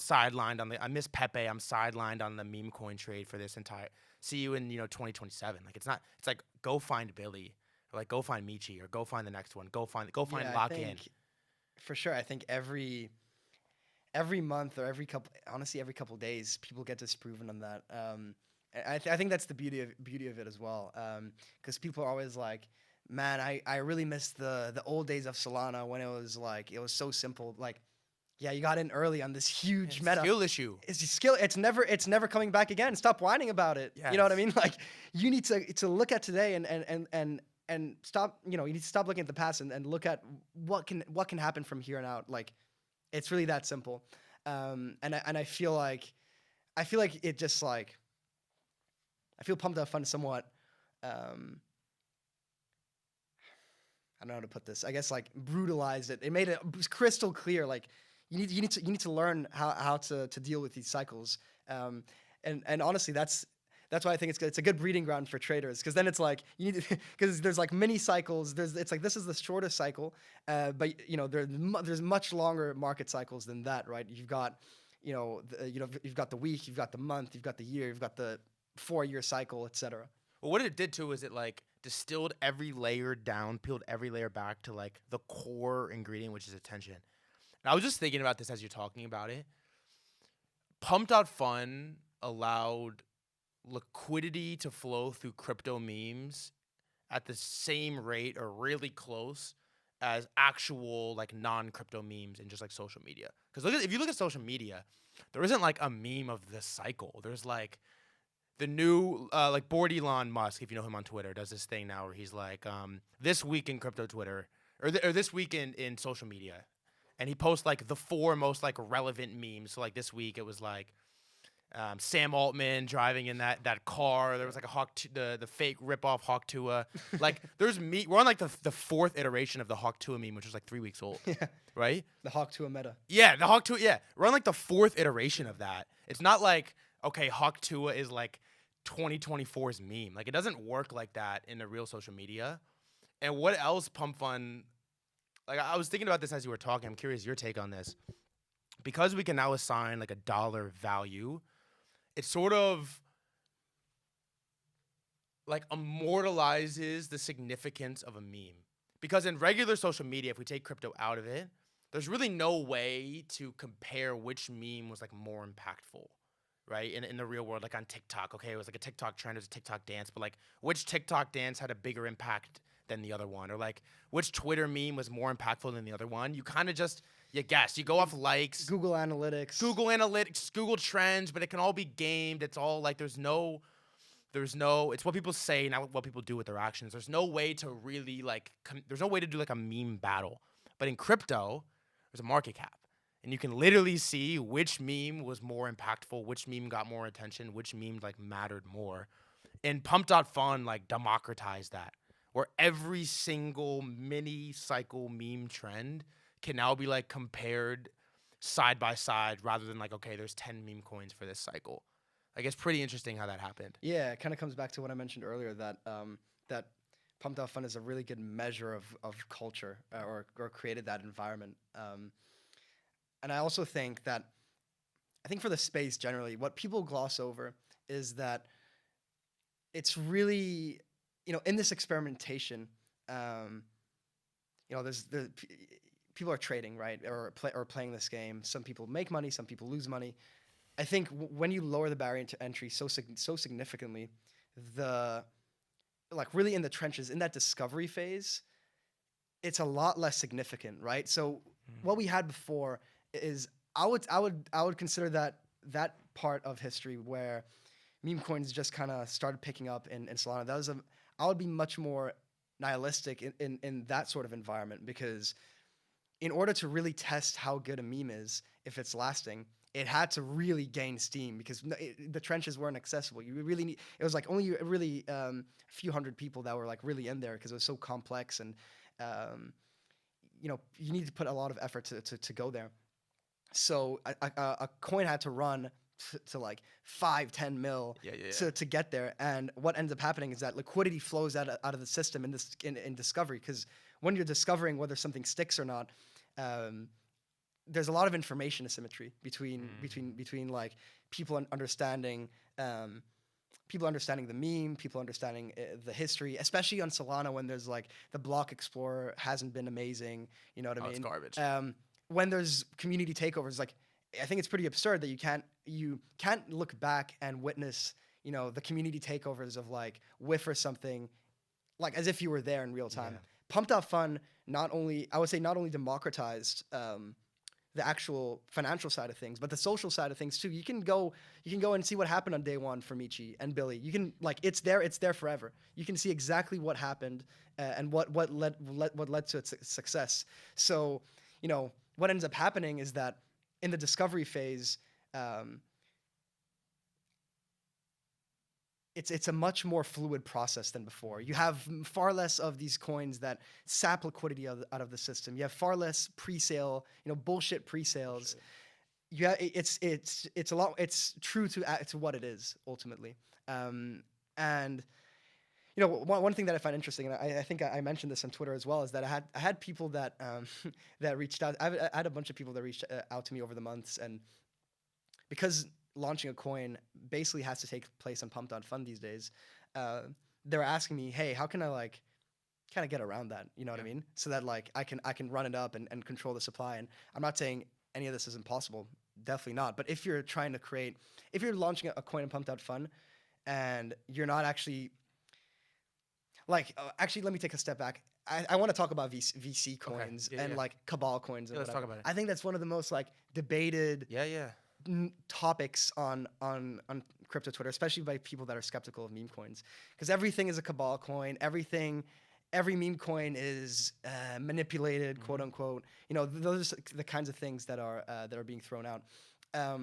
missed Pepe. I'm sidelined on the meme coin trade for this entire. See you in 2027. Like it's not. It's like go find Billy, or like go find Michi, or go find the next one. Go find Yeah, I lock in. think for sure. I think every month or every couple days, people get disproven on that. I think that's the beauty of it as well. Because people are always like, man, I really miss the old days of Solana when it was so simple. Like, yeah, you got in early on this huge meta. Skill issue. It's a skill. It's never coming back again. Stop whining about it. You know what I Yes. mean? Like, you need to look at today and stop. You need to stop looking at the past and look at what can happen from here on out. Like, it's really that simple. And I feel like it just like I feel Pump.fun somewhat. I don't know how to put this. I guess like brutalized it. It made it crystal clear. Like you need to learn how to deal with these cycles. And honestly, that's why I think it's a good breeding ground for traders because then it's like you need because there's like mini cycles. It's like this is the shortest cycle, but there's much longer market cycles than that, right? You've got you've got the week, you've got the month, you've got the year, you've got the 4-year cycle, etc. Well, what it did too is it like distilled every layer down, peeled every layer back to like the core ingredient, which is attention. And I was just thinking about this as you're talking about it. Pump.fun allowed liquidity to flow through crypto memes at the same rate or really close as actual like non-crypto memes and just like social media. Because if you look at social media, there isn't like a meme of this cycle. There's like the new like bored Elon Musk, if you know him on Twitter, does this thing now where he's like this week in crypto Twitter or this week in social media, and he posts like the 4 most like relevant memes. So like this week it was like Sam Altman driving in that car. There was like the fake ripoff Hawk Tua. Like we're on like the 4th iteration of the Hawk Tua meme, which was like 3 weeks old. Yeah, Right? the Hawk to a meta. Yeah, the Hawk Tua. Yeah, we're on like the 4th iteration of that. It's not like okay, Hawk Tua is like 2024's meme. Like it doesn't work like that in the real social media. And what else Pump.fun? Like I was thinking about this as you were talking. I'm curious your take on this. Because we can now assign like a dollar value, it's sort of like immortalizes the significance of a meme. Because in regular social media, if we take crypto out of it, there's really no way to compare which meme was like more impactful, right? In the real world, like on TikTok, okay, it was like a TikTok trend, it was a TikTok dance, but like which TikTok dance had a bigger impact than the other one? Or like which Twitter meme was more impactful than the other one? You kind of just, you guess, you go off likes, Google Analytics. Google Trends, but it can all be gamed. It's all like it's what people say, not what people do with their actions. There's no way to really like there's no way to do like a meme battle. But in crypto, there's a market cap. And you can literally see which meme was more impactful, which meme got more attention, which meme like mattered more. And Pump.fun like democratized that. Where every single mini cycle meme trend can now be like compared side by side rather than like, okay, there's 10 meme coins for this cycle. Like it's pretty interesting how that happened. Yeah, it kind of comes back to what I mentioned earlier that that Pump.fun is a really good measure of culture or created that environment. And I also think that for the space generally, what people gloss over is that it's really, in this experimentation, there's people are trading, right, or playing this game. Some people make money, some people lose money. I think when you lower the barrier to entry so significantly, really in the trenches, in that discovery phase, it's a lot less significant, right? So what we had before is I would consider that part of history where meme coins just kind of started picking up in Solana. I would be much more nihilistic in that sort of environment, because in order to really test how good a meme is, if it's lasting, it had to really gain steam, because the trenches weren't accessible. You really need, it was like only really a few hundred people that were like really in there, because it was so complex, and you need to put a lot of effort to go there. So a coin had to run to like 5-10 mil to get there. And what ends up happening is that liquidity flows out of the system in discovery, because when you're discovering whether something sticks or not, there's a lot of information asymmetry between like people understanding the meme, people understanding the history, especially on Solana when there's like the block explorer hasn't been amazing. You know what I mean? It's garbage. When there's community takeovers, like I think it's pretty absurd that you can't look back and witness, the community takeovers of like Whiff or something, like as if you were there in real time. Yeah. Pump.fun not only democratized the actual financial side of things, but the social side of things too. You can go and see what happened on day one for Michi and Billy. You can it's there forever. You can see exactly what happened and what led to its success. So, what ends up happening is that in the discovery phase, it's a much more fluid process than before. You have far less of these coins that sap liquidity out of the system. You have far less pre-sale, bullshit pre-sales. Sure. Yeah, it's a lot. It's true to what it is ultimately. And one thing that I find interesting, and I think I mentioned this on Twitter as well, is that I had people that that reached out. I had a bunch of people that reached out to me over the months, and because launching a coin basically has to take place on Pump.fun these days, they're asking me, hey, how can I kind of get around that? You know what I mean? So that I can run it up and control the supply. And I'm not saying any of this is impossible, definitely not. But if you're launching a coin on Pump.fun and you're not actually actually, let me take a step back. I want to talk about VC coins and cabal coins. And let's talk about it. I think that's one of the most debated topics on crypto Twitter, especially by people that are skeptical of meme coins, because everything is a cabal coin. Every meme coin is manipulated, quote unquote. Those are the kinds of things that are being thrown out. I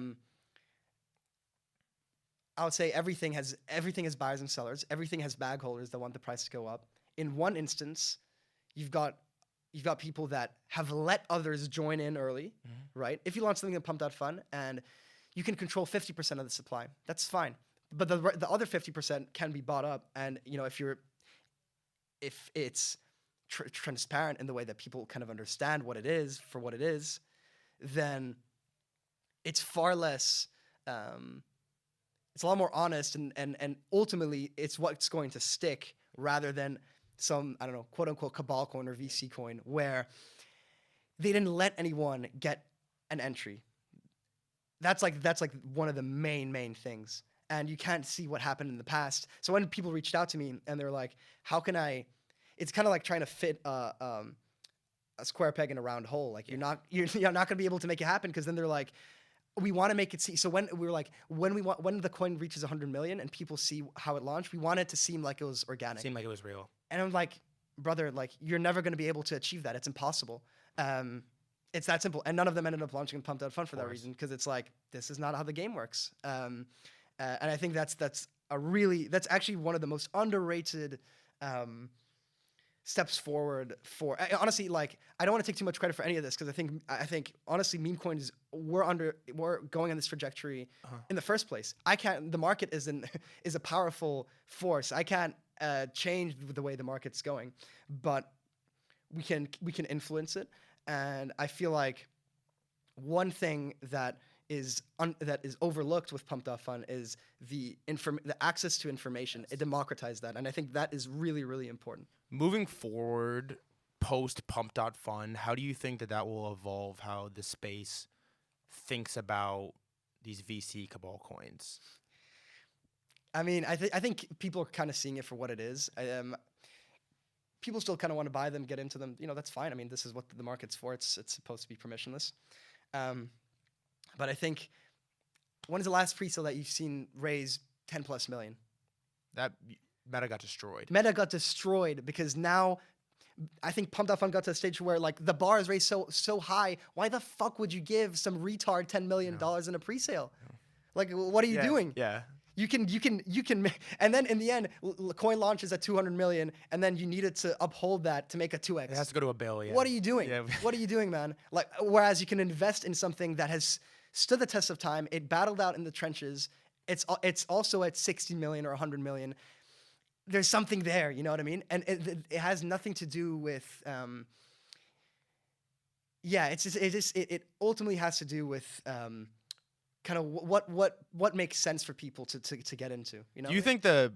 would say everything has buyers and sellers. Everything has bag holders that want the price to go up. In one instance, you've got people that have let others join in early, right? If you launch something in Pump.fun and you can control 50% of the supply, that's fine. But the other 50% can be bought up, and if it's transparent in the way that people kind of understand what it is for what it is, then it's far less. it's a lot more honest, and ultimately it's what's going to stick rather than some, I don't know, quote unquote cabal coin or VC coin where they didn't let anyone get an entry. That's like one of the main things. And you can't see what happened in the past. So when people reached out to me and they're like, how can I, it's kind of like trying to fit a square peg in a round hole. Like you're not going to be able to make it happen, because then they're like, we want to make it see. So when we were like, when the coin reaches 100 million and people see how it launched, we want it to seem like it was organic. Seemed like it was real. And I'm like, brother, like you're never going to be able to achieve that. It's impossible. It's that simple. And none of them ended up launching Pump.fun for that reason, because it's like, this is not how the game works. And I think that's actually one of the most underrated steps forward for, honestly, like I don't want to take too much credit for any of this, because I think honestly meme coins were going on this trajectory in the first place. The market is a powerful force. I can't change the way the market's going, but we can influence it. And I feel like one thing that is overlooked with Pump.fun is the access to information. It democratized that, and I think that is really, really important. Moving forward, post Pump.fun, how do you think that will evolve how the space thinks about these VC cabal coins? I mean, I think people are kind of seeing it for what it is. People still kind of want to buy them, get into them. That's fine. I mean, this is what the market's for. It's supposed to be permissionless. But I think, when is the last pre-sale that you've seen raise 10 plus million? That Meta got destroyed. Meta got destroyed because now I think Pump.fun got to a stage where like the bar is raised so high. Why the fuck would you give some retard $10 million in a pre-sale? No. Like, what are you doing? Yeah. You can, and then in the end, coin launches at 200 million, and then you needed to uphold that to make a 2x. It has to go to $1 billion. What are you doing? Yeah. What are you doing, man? Like, whereas you can invest in something that has stood the test of time. It battled out in the trenches. It's also at 60 million or 100 million. There's something there, you know what I mean? And it has nothing to do with, it ultimately has to do with kind of what makes sense for people to get into. Do you think the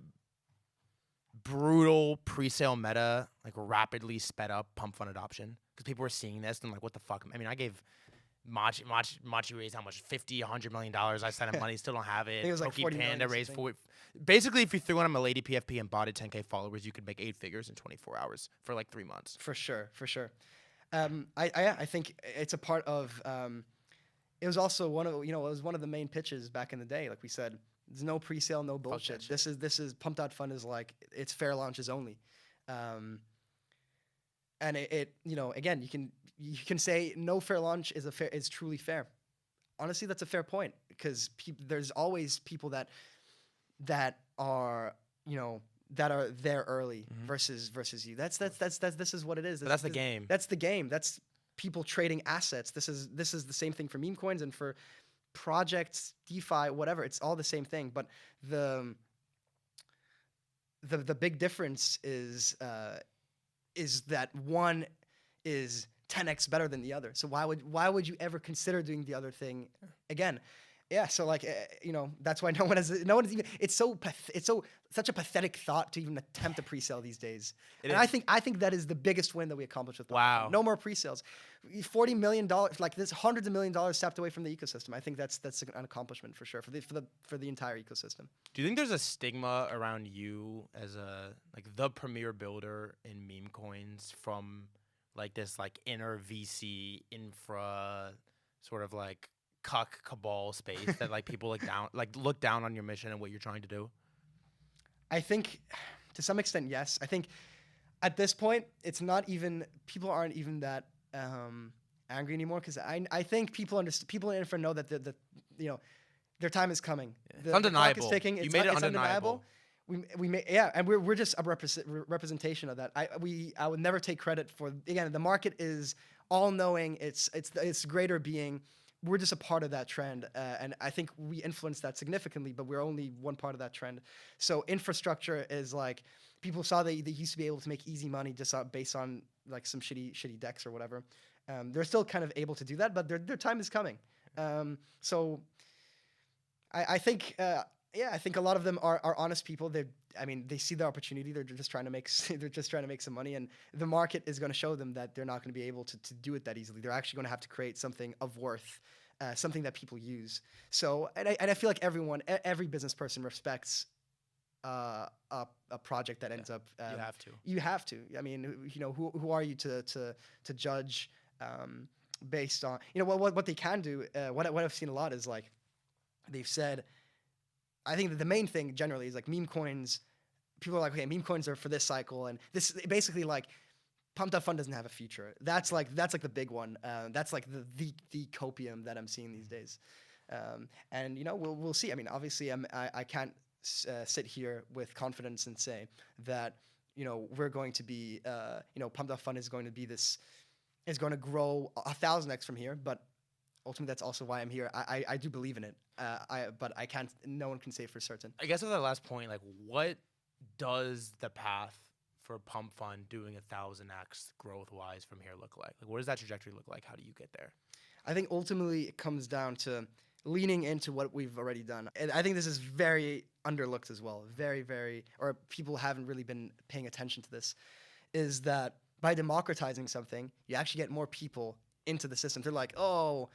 brutal pre-sale meta like rapidly sped up pump fund adoption? Because people were seeing this and like, what the fuck? I mean, I gave Machi raised how much? $50-100 million. I sent him money, still don't have it. It was like 40 Panda million raised 40. Basically, if you threw on a Milady PFP and bought 10K followers, you could make 8 figures in 24 hours for like 3 months. For sure. I think it's a part of. It was also one of the main pitches back in the day. Like we said, there's no pre-sale, no bullshit. This is Pump.fun is like, it's fair launches only. And again, you can say no fair launch is truly fair. Honestly, that's a fair point, because there's always people that are there early versus you. This is what it is. That's the game. That's the game. That's people trading assets. This is the same thing for meme coins and for projects, DeFi, whatever. It's all the same thing. But the big difference is that one is 10x better than the other. So why would you ever consider doing the other thing again? Yeah, so like that's why no one is even. It's such a pathetic thought to even attempt a pre-sale these days. I think that is the biggest win that we accomplished with. Wow. No more pre-sales. $40 million, like this, hundreds of $1 millions stepped away from the ecosystem. I think that's an accomplishment for sure for the entire ecosystem. Do you think there's a stigma around you as the premier builder in meme coins from like this like inner VC infra sort of like cuck cabal space that like people look down on your mission and what you're trying to do? I think to some extent, yes. I think at this point, it's not even, people aren't even that angry anymore, because I think people in infra know that their time is coming. It's undeniable. The clock is ticking. You made it undeniable. And we're just a representation of that. I would never take credit for, again, the market is all knowing. It's greater being. We're just a part of that trend, and I think we influence that significantly, but we're only one part of that trend. So infrastructure is like, people saw they used to be able to make easy money just based on like some shitty decks or whatever. They're still kind of able to do that, but their time is coming. So I think Yeah, I think a lot of them are honest people. I mean, they see the opportunity. They're just trying to make they're just trying to make some money, and the market is going to show them that they're not going to be able to do it that easily. They're actually going to have to create something of worth, something that people use. So, and I feel like every business person respects a project that ends up. You have to. You have to. I mean, who are you to judge based on what they can do? What I've seen a lot is like they've said. I think that the main thing generally is like meme coins. People are like, okay, meme coins are for this cycle, and this basically like Pump.fun doesn't have a future. That's like the big one. That's like the copium that I'm seeing these days. And we'll see. I mean, obviously, I can't sit here with confidence and say that we're going to be Pump.fun is going to grow 1,000x from here, but ultimately that's also why I'm here. I do believe in it. But I can't. No one can say for certain. I guess with that last point, like, what does the path for Pump.fun doing 1,000x growth wise from here look like? Like, what does that trajectory look like? How do you get there? I think ultimately it comes down to leaning into what we've already done. And I think this is very underlooked as well. Very, or people haven't really been paying attention to this, is that by democratizing something, you actually get more people into the system. They're like, oh,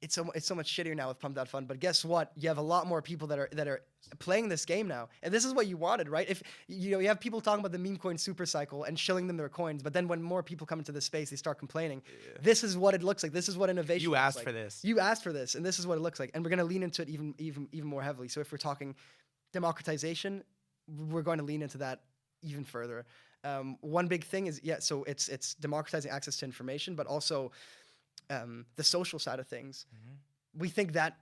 it's so much shittier now with Pump.fun, but guess what? You have a lot more people that are playing this game now, and this is what you wanted, right? If you have people talking about the meme coin super cycle and shilling them their coins, but then when more people come into this space, they start complaining. Yeah. This is what it looks like. This is what innovation. You asked like. for this. You asked for this, and this is what it looks like. And we're going to lean into it even more heavily. So if we're talking democratization, we're going to lean into that even further. One big thing is so it's democratizing access to information, but also the social side of things. Mm-hmm. We think that,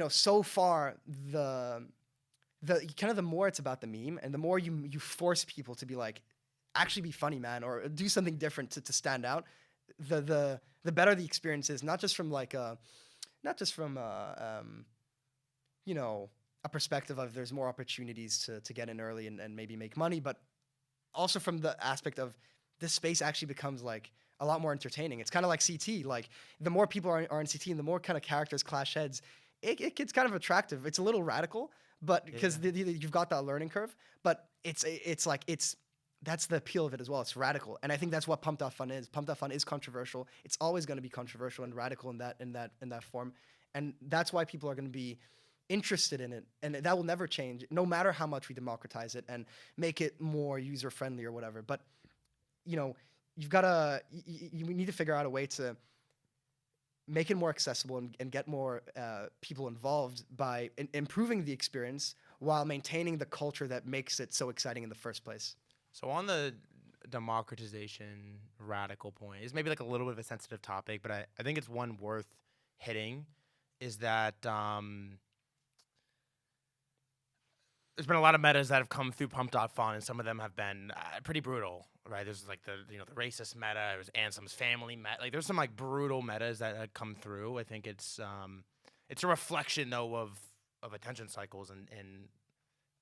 so far the more it's about the meme and the more you force people to be like, actually be funny, man, or do something different to stand out, the better the experience is, not just from a perspective of there's more opportunities to get in early and maybe make money, but also from the aspect of this space actually becomes like a lot more entertaining. It's kind of like CT. Like the more people are in CT and the more kind of characters clash heads, it gets kind of attractive. It's a little radical, but because you've got that learning curve. But that's the appeal of it as well. It's radical, and I think that's what Pump.fun is. Pump.fun is controversial. It's always going to be controversial and radical in that form, and that's why people are going to be interested in it, and that will never change, no matter how much we democratize it and make it more user friendly or whatever. But you've got to you need to figure out a way to make it more accessible and get more people involved by improving the experience while maintaining the culture that makes it so exciting in the first place. So on the democratization radical point, is maybe like a little bit of a sensitive topic, but I think it's one worth hitting, is that there's been a lot of metas that have come through Pump.fun, and some of them have been pretty brutal, right? There's like the racist meta, there's Ansem's family meta. Like there's some like brutal metas that come through. I think it's a reflection though of attention cycles and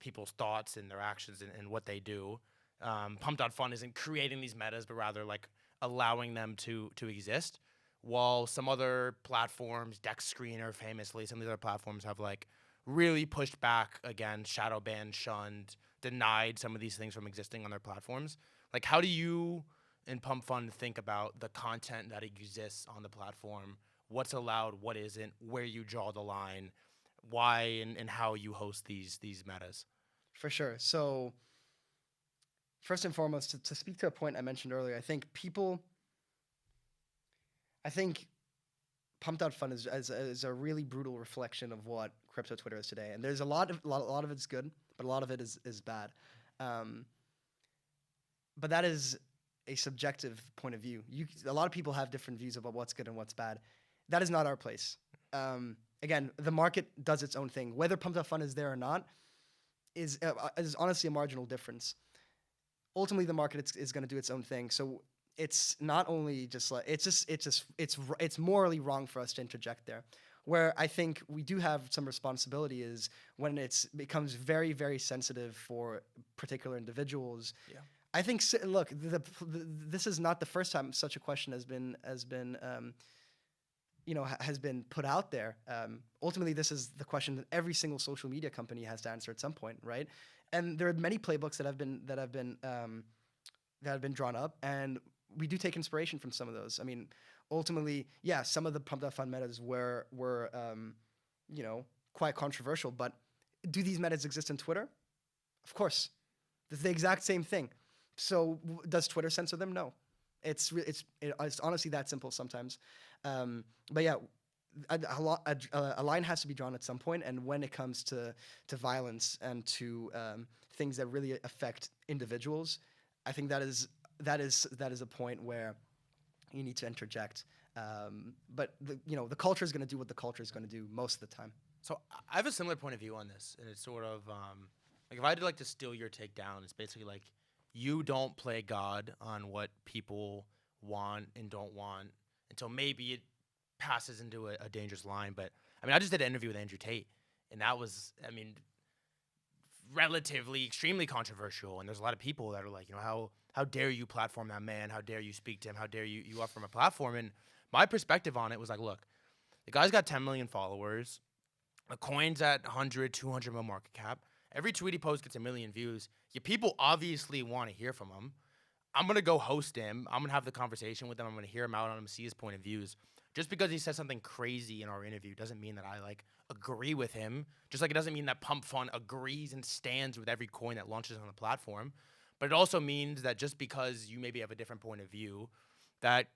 people's thoughts and their actions and what they do. Pump.fun isn't creating these metas, but rather like allowing them to exist. While some other platforms, Dex Screener famously, some of these other platforms have like really pushed back against shadow banned, shunned, denied some of these things from existing on their platforms. Like, how do you in Pump.fun think about the content that exists on the platform? What's allowed, what isn't, where you draw the line, why and how you host these metas? For sure. So first and foremost, to speak to a point I mentioned earlier, I think Pump.fun is a really brutal reflection of what crypto Twitter is today, and there's a lot of it's good, but a lot of it is bad. But that is a subjective point of view. A lot of people have different views about what's good and what's bad. That is not our place. Again, the market does its own thing. Whether Pump.fun is there or not is honestly a marginal difference. Ultimately, the market is going to do its own thing. So it's not only just like it's morally wrong for us to interject there. Where I think we do have some responsibility is when it becomes very, very sensitive for particular individuals. Yeah. I think look, this is not the first time such a question has been has been put out there. Ultimately, this is the question that every single social media company has to answer at some point, right? And there are many playbooks that have been drawn up, and we do take inspiration from some of those. I mean, ultimately, yeah, some of the Pump.fun metas were quite controversial, but do these metas exist in Twitter? Of course. It's the exact same thing. So does Twitter censor them? No. It's honestly that simple sometimes. But yeah, a line has to be drawn at some point, and when it comes to violence and to things that really affect individuals, I think that is a point where you need to interject. But the culture is going to do what the culture is going to do most of the time. So I have a similar point of view on this, and it's sort of like if I had to like distill your take down, it's basically like you don't play God on what people want and don't want until maybe it passes into a dangerous line. But I mean, I just did an interview with Andrew Tate, and that was, I mean, relatively extremely controversial. And there's a lot of people that are like, how dare you platform that man? How dare you speak to him? How dare you offer him a platform? And my perspective on it was like, look, the guy's got 10 million followers. The coin's at 100, 200 mil market cap. Every tweet he posts gets a million views. Your people obviously want to hear from him. I'm going to go host him. I'm going to have the conversation with him. I'm going to hear him out on him, see his point of views. Just because he says something crazy in our interview doesn't mean that I like agree with him. Just like it doesn't mean that Pump.fun agrees and stands with every coin that launches on the platform. But it also means that just because you maybe have a different point of view, that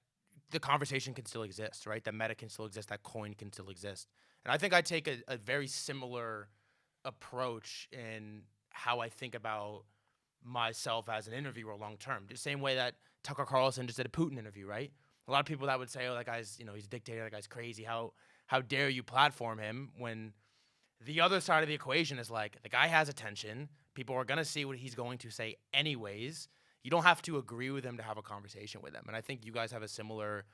the conversation can still exist, right? That meta can still exist, that coin can still exist. And I think I take a very similar approach in how I think about myself as an interviewer long term. The same way that Tucker Carlson just did a Putin interview, right? A lot of people that would say, oh, that guy's, he's a dictator, that guy's crazy. How dare you platform him, when the other side of the equation is like, the guy has attention. People are going to see what he's going to say anyways. You don't have to agree with him to have a conversation with him. And I think you guys have a similar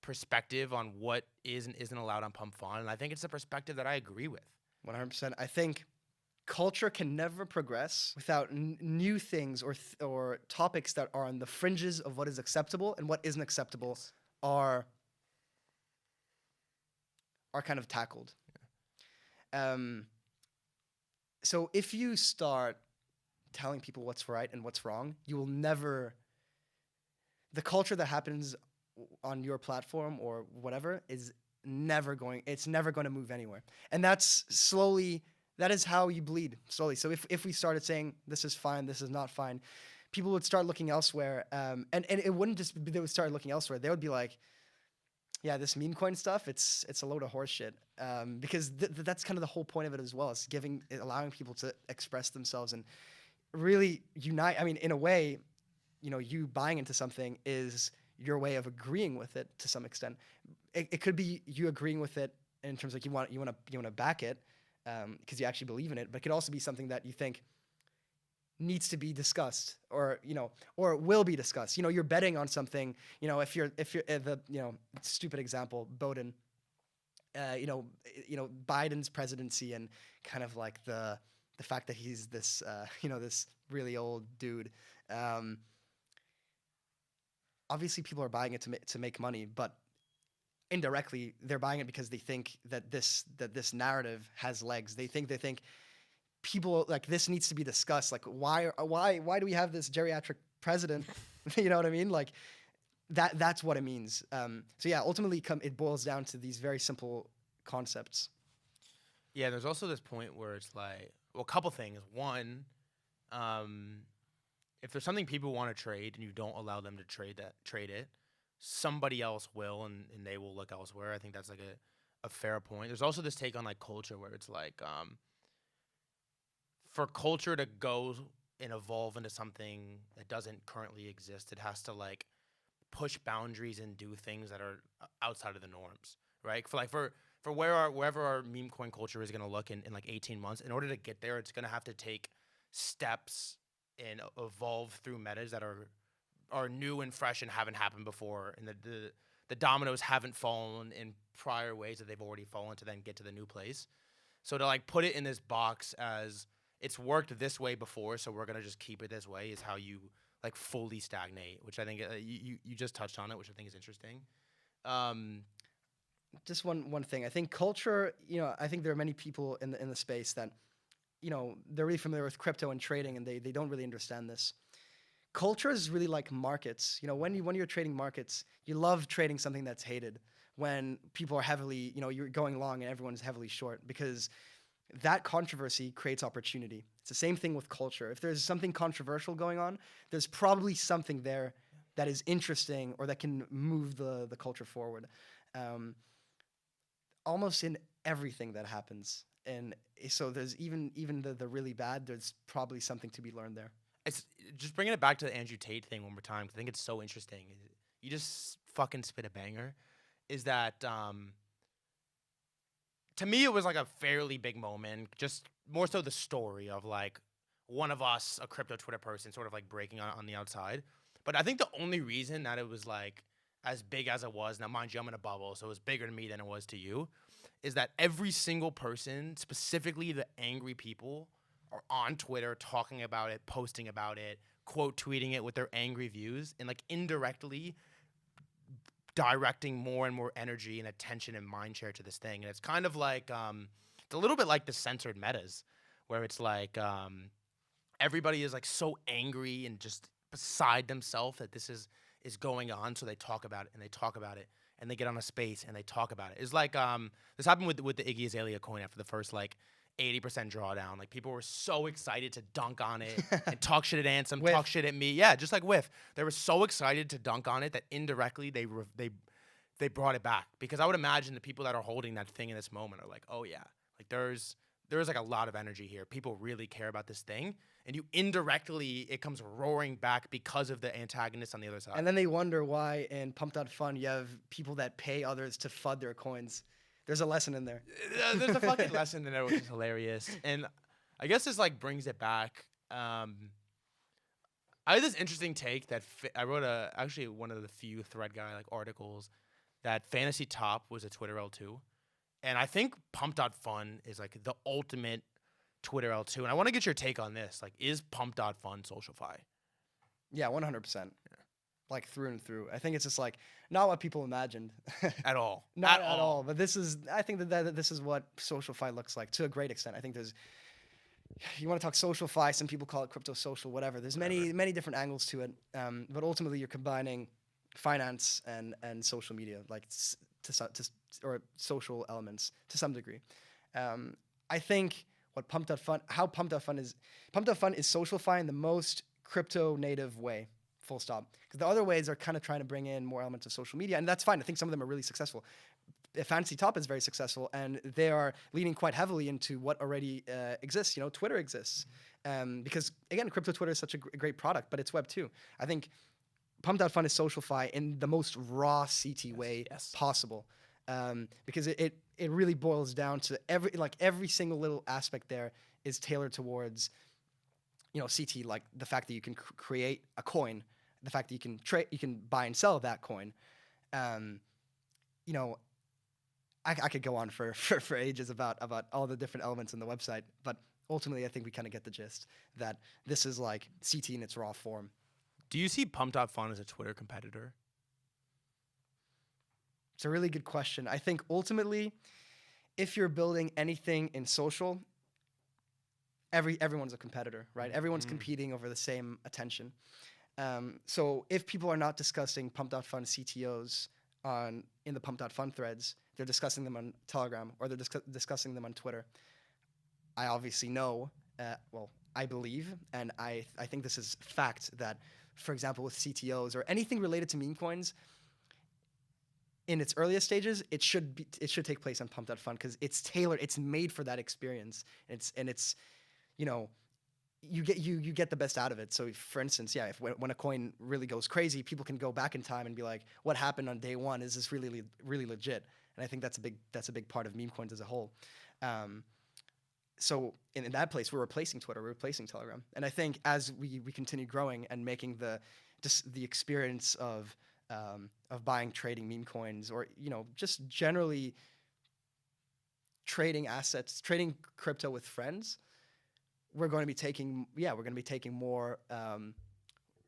perspective on what is and isn't allowed on Pump.fun. And I think it's a perspective that I agree with. 100%. I think culture can never progress without new things or topics that are on the fringes of what is acceptable and what isn't acceptable are kind of tackled. Yeah. So if you start telling people what's right and what's wrong, you will never. The culture that happens on your platform or whatever is never going. It's never going to move anywhere, and that's slowly. That is how you bleed slowly. So if we started saying this is fine, this is not fine, people would start looking elsewhere. And it wouldn't just be they would start looking elsewhere. They would be like, yeah, this meme coin stuff, it's a load of horse shit. Because that's kind of the whole point of it as well. It's allowing people to express themselves and really unite. I mean, in a way, you buying into something is your way of agreeing with it to some extent. It could be you agreeing with it in terms of you want to back it. Because you actually believe in it, but it could also be something that you think needs to be discussed, or will be discussed. You're betting on something. If you're the stupid example, Bowden. Biden's presidency and kind of like the fact that he's this this really old dude. Obviously, people are buying it to make money, but indirectly, they're buying it because they think that this narrative has legs. They think people like this needs to be discussed. Like why do we have this geriatric president? You know what I mean? Like that's what it means. So yeah, ultimately it boils down to these very simple concepts. Yeah, there's also this point where it's like, well, a couple things. One, if there's something people want to trade and you don't allow them to trade it, somebody else will, and they will look elsewhere. I think that's like a fair point. There's also this take on like culture where it's like for culture to go and evolve into something that doesn't currently exist, it has to like push boundaries and do things that are outside of the norms, right? For wherever our meme coin culture is going to look in like 18 months, in order to get there, it's going to have to take steps and evolve through metas that are new and fresh and haven't happened before, and the dominoes haven't fallen in prior ways that they've already fallen to then get to the new place. So to like put it in this box as it's worked this way before, so we're gonna just keep it this way, is how you like fully stagnate, which I think you just touched on it, which I think is interesting. just one thing. I think culture. I think there are many people in the space that, they're really familiar with crypto and trading, and they don't really understand this. Culture is really like markets. When you're trading markets, you love trading something that's hated. When people are heavily, you're going long and everyone's heavily short, because that controversy creates opportunity. It's the same thing with culture. If there's something controversial going on, there's probably something there that is interesting or that can move the culture forward. Um, Almost in everything that happens. And so there's even the really bad, there's probably something to be learned there. It's just bringing it back to the Andrew Tate thing one more time. 'Cause I think it's so interesting. You just fucking spit a banger. Is that to me it was like a fairly big moment. Just more so the story of like one of us, a crypto Twitter person, sort of like breaking on the outside. But I think the only reason that it was like as big as it was, now mind you, I'm in a bubble, so it was bigger to me than it was to you, is that every single person, specifically the angry people, are on Twitter talking about it, posting about it, quote tweeting it with their angry views, and like indirectly directing more and more energy and attention and mind share to this thing. And it's kind of like it's a little bit like the censored metas, where it's like everybody is like so angry and just beside themselves that this is going on, so they talk about it and they talk about it and they get on a space and they talk about it. It's like this happened with the Iggy Azalea coin after the first like 80% drawdown. Like people were so excited to dunk on it and talk shit at Ansem, talk shit at me. Yeah, just like Whiff. They were so excited to dunk on it that indirectly they brought it back, because I would imagine the people that are holding that thing in this moment are like, oh yeah, like there's like a lot of energy here. People really care about this thing, and you indirectly it comes roaring back because of the antagonist on the other side. And then they wonder why in Pump.fun you have people that pay others to FUD their coins. There's a lesson in there. There's a fucking lesson in there, which is hilarious. And I guess this like brings it back. I had this interesting take that I wrote actually one of the few Threadguy like articles that Fantasy Top was a Twitter L2. And I think Pump.fun is like the ultimate Twitter L2. And I want to get your take on this. Like, is Pump.fun SocialFi? Yeah, 100%. Yeah. Like through and through. I think it's just like not what people imagined. At all. Not at all. But I think that this is what SocialFi looks like to a great extent. I think you want to talk SocialFi, some people call it crypto social, whatever. There's many different angles to it. But ultimately you're combining finance and social media, like or social elements to some degree. I think what Pump.fun is SocialFi in the most crypto native way, full stop. Because the other ways are kind of trying to bring in more elements of social media, and that's fine. I think some of them are really successful. Fantasy Top is very successful, and they are leaning quite heavily into what already exists. Twitter exists. Because, again, crypto Twitter is such a great product, but it's Web 2. I think Pump.fun is SocialFi in the most raw CT way possible. Because it really boils down to every single little aspect there is tailored towards, CT, like the fact that you can create a coin, the fact that you can buy and sell that coin. I could go on for ages about all the different elements in the website, but ultimately I think we kind of get the gist that this is like CT in its raw form. Do you see Pump.fun as a Twitter competitor? It's a really good question. I think ultimately, if you're building anything in social, everyone's a competitor, right? Everyone's competing over the same attention. So if people are not discussing Pump.fun CTOs in the Pump.fun threads, they're discussing them on Telegram or they're discussing them on Twitter. I obviously know, I believe, and I think this is fact that, for example, with CTOs or anything related to meme coins, in its earliest stages, it should take place on Pump.fun because it's tailored, it's made for that experience. You get the best out of it. So, for instance, when a coin really goes crazy, people can go back in time and be like, "What happened on day one? Is this really legit?" And I think that's a big part of meme coins as a whole. So in that place, we're replacing Twitter, we're replacing Telegram, and I think as we continue growing and making the experience of buying, trading meme coins, or just generally trading assets, trading crypto with friends, we're going to be taking more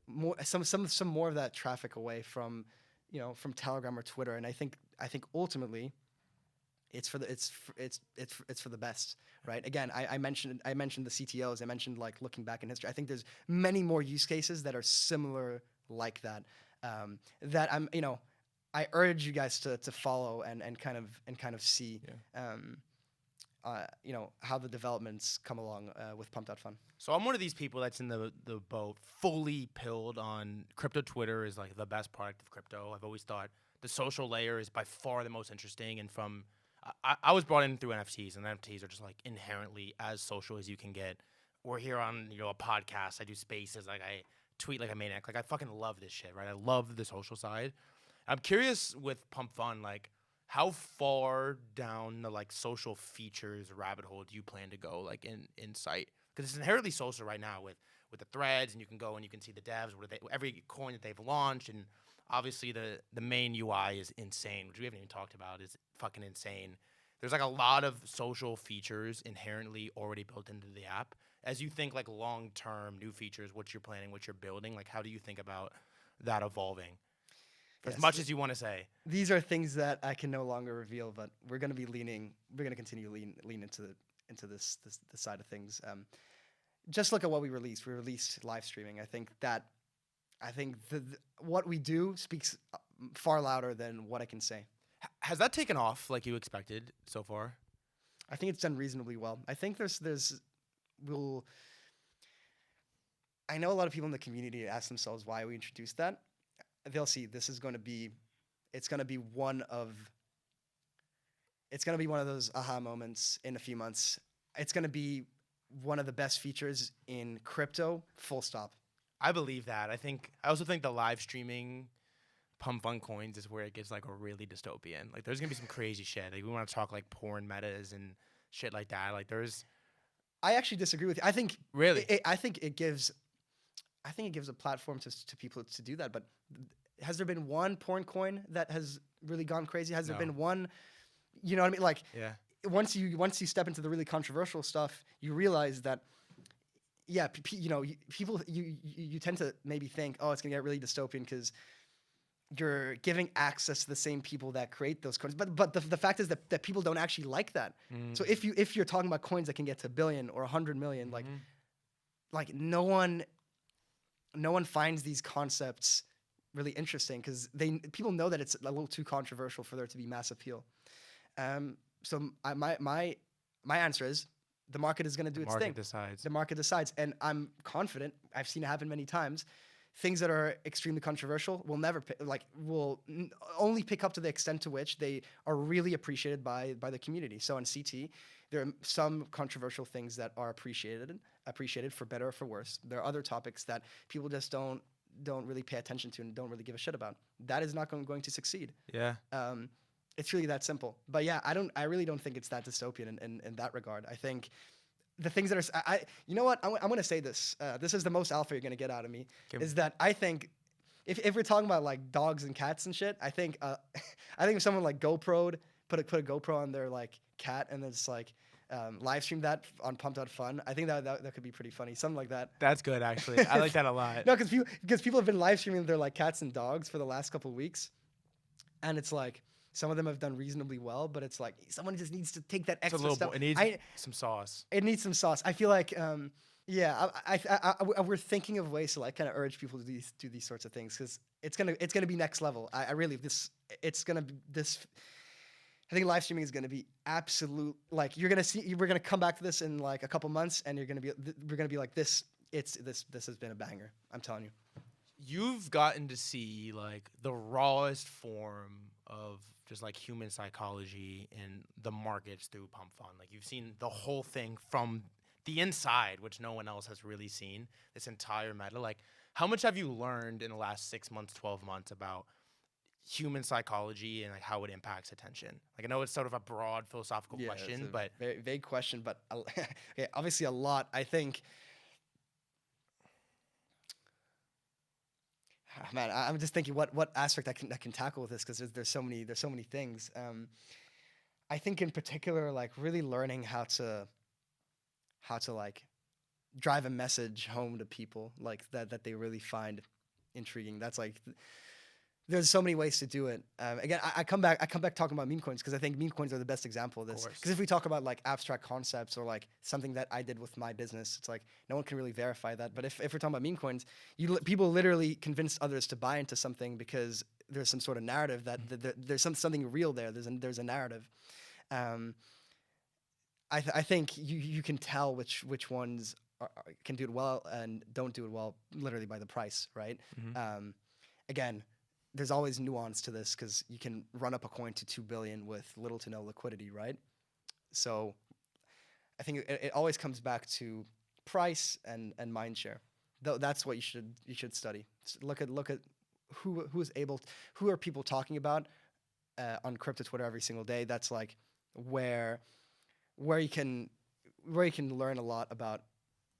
more of that traffic away from Telegram or Twitter. And I think ultimately it's for the it's for the best, right? Again, I mentioned the CTOs. I mentioned like looking back in history. I think there's many more use cases that are similar like that. That I urge you guys to follow and kind of see. Yeah. How the developments come along with Pump.fun. So I'm one of these people that's in the boat, fully pilled on crypto. Twitter is like the best product of crypto. I've always thought the social layer is by far the most interesting. And I was brought in through NFTs, and NFTs are just like inherently as social as you can get. We're here on a podcast. I do spaces, like I tweet like a maniac. Like I fucking love this shit, right? I love the social side. I'm curious with Pump.fun, like how far down the like social features rabbit hole do you plan to go, like in sight? Because it's inherently social right now with the threads, and you can go and you can see the devs, every coin that they've launched, and obviously the main UI is insane, which we haven't even talked about. Is fucking insane. There's like a lot of social features inherently already built into the app. As you think like long term new features, what you're planning, what you're building, like how do you think about that evolving? As much as you want to say. These are things that I can no longer reveal, but we're going to continue to lean into this side of things. Just look at what we released. We released live streaming. I think what we do speaks far louder than what I can say. Has that taken off like you expected so far? I think it's done reasonably well. I think I know a lot of people in the community ask themselves why we introduced that. They'll see this is going to be, it's going to be one of those aha moments in a few months. It's going to be one of the best features in crypto, full stop. I believe that. I also think the live streaming Pump.fun coins is where it gets like a really dystopian. Like there's going to be some crazy shit. Like we want to talk like porn metas and shit like that. Like I actually disagree with you. I think really, I think it gives a platform to people to do that. But has there been one porn coin that has really gone crazy? Has there been one? You know what I mean? Like, yeah. Once you step into the really controversial stuff, you realize that, yeah, people you tend to maybe think, oh, it's gonna get really dystopian because you're giving access to the same people that create those coins. But the fact is that people don't actually like that. Mm. So if you're talking about coins that can get to 1 billion or 100 million, like no one finds these concepts really interesting because people know that it's a little too controversial for there to be mass appeal. So my answer is the market is going to do its thing. The market decides, and I'm confident. I've seen it happen many times. Things that are extremely controversial will only pick up to the extent to which they are really appreciated by the community. So in CT, there are some controversial things that are appreciated for better or for worse. There are other topics that people just don't really pay attention to and don't really give a shit about. That is not going to succeed. Yeah. It's really that simple. But yeah, I really don't think it's that dystopian in that regard. I think the things that are, you know what? I'm going to say this. This is the most alpha you're going to get out of me. Is that I think if we're talking about like dogs and cats and shit, I think if someone like GoPro'd put a GoPro on their like cat and it's like live stream that on Pump.fun, I think that could be pretty funny. Something like that. That's good actually. I like that a lot. No, because people have been live streaming their like cats and dogs for the last couple of weeks, and it's like. Some of them have done reasonably well, but it's like someone just needs to take that extra step. It needs some sauce. It needs some sauce. I feel like, we're thinking of ways to like kind of urge people to do these sorts of things because it's gonna be next level. I think live streaming is gonna be absolute. Like we're gonna come back to this in like a couple months, and we're gonna be like this. This has been a banger. I'm telling you. You've gotten to see like the rawest form of just like human psychology in the markets through Pump.fun. Like you've seen the whole thing from the inside, which no one else has really seen, this entire meta. Like how much have you learned in the last 6 months, 12 months about human psychology and like how it impacts attention? Like I know it's sort of a broad philosophical question, but very vague question, but okay, obviously a lot. I think man, I'm just thinking what aspect I can tackle with this because there's so many things. I think in particular, like really learning how to like drive a message home to people like that they really find intriguing. That's like there's so many ways to do it. Again, I come back talking about meme coins because I think meme coins are the best example of this. course. Because if we talk about like abstract concepts or like something that I did with my business, it's like no one can really verify that. But if we're talking about meme coins, people literally convince others to buy into something because there's some sort of narrative that there's something real there. There's a narrative. I think you can tell which ones can do it well and don't do it well literally by the price, right? Again, there's always nuance to this because you can run up a coin to 2 billion with little to no liquidity, right? So I think it always comes back to price and mind share. Though that's what you should study. Look at who are people talking about on crypto Twitter every single day. That's like where you can learn a lot about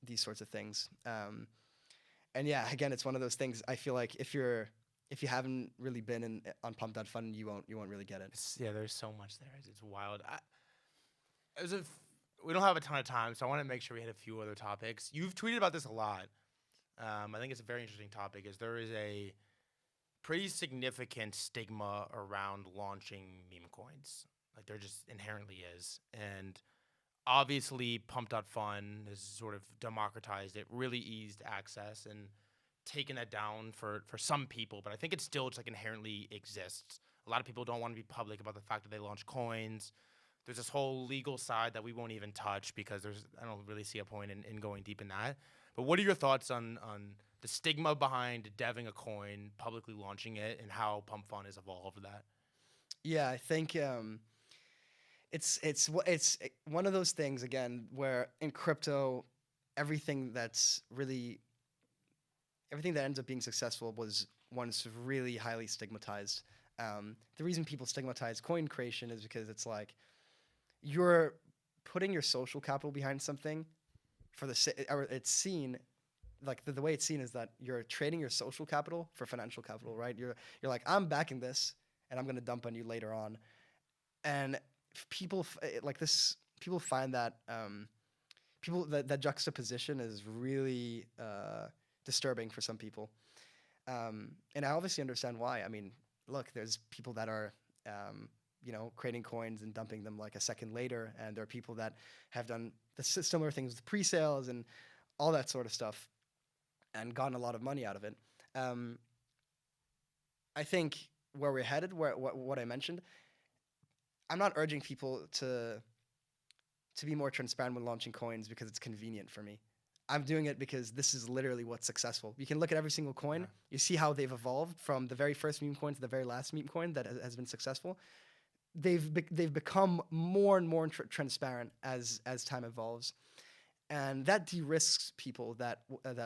these sorts of things. And yeah, again, it's one of those things. I feel like if you haven't really been on Pump.fun, you won't really get it. Yeah, there's so much there. It's wild. We don't have a ton of time, so I want to make sure we hit a few other topics. You've tweeted about this a lot. I think it's a very interesting topic. Is there is a pretty significant stigma around launching meme coins. Like there just inherently is, and obviously Pump.fun has sort of democratized it, really eased access and taken that down for some people, but I think it still just like inherently exists. A lot of people don't want to be public about the fact that they launch coins. There's this whole legal side that we won't even touch because I don't really see a point in going deep in that. But what are your thoughts on the stigma behind deving a coin, publicly launching it, and how Pump.fun has evolved that? Yeah, I think it's one of those things again where in crypto, everything that ends up being successful was once really highly stigmatized. The reason people stigmatize coin creation is because it's like you're putting your social capital behind something or it's seen like the way it's seen is that you're trading your social capital for financial capital, right? You're like, I'm backing this and I'm going to dump on you later on. And people find that that juxtaposition is really disturbing for some people. And I obviously understand why. I mean, look, there's people that are, creating coins and dumping them like a second later. And there are people that have done the similar things with pre-sales and all that sort of stuff and gotten a lot of money out of it. I think where we're headed, what I mentioned, I'm not urging people to be more transparent when launching coins because it's convenient for me. I'm doing it because this is literally what's successful. You can look at every single coin. You see how they've evolved from the very first meme coin to the very last meme coin that has been successful. They've become more and more transparent as time evolves, and that de-risks people that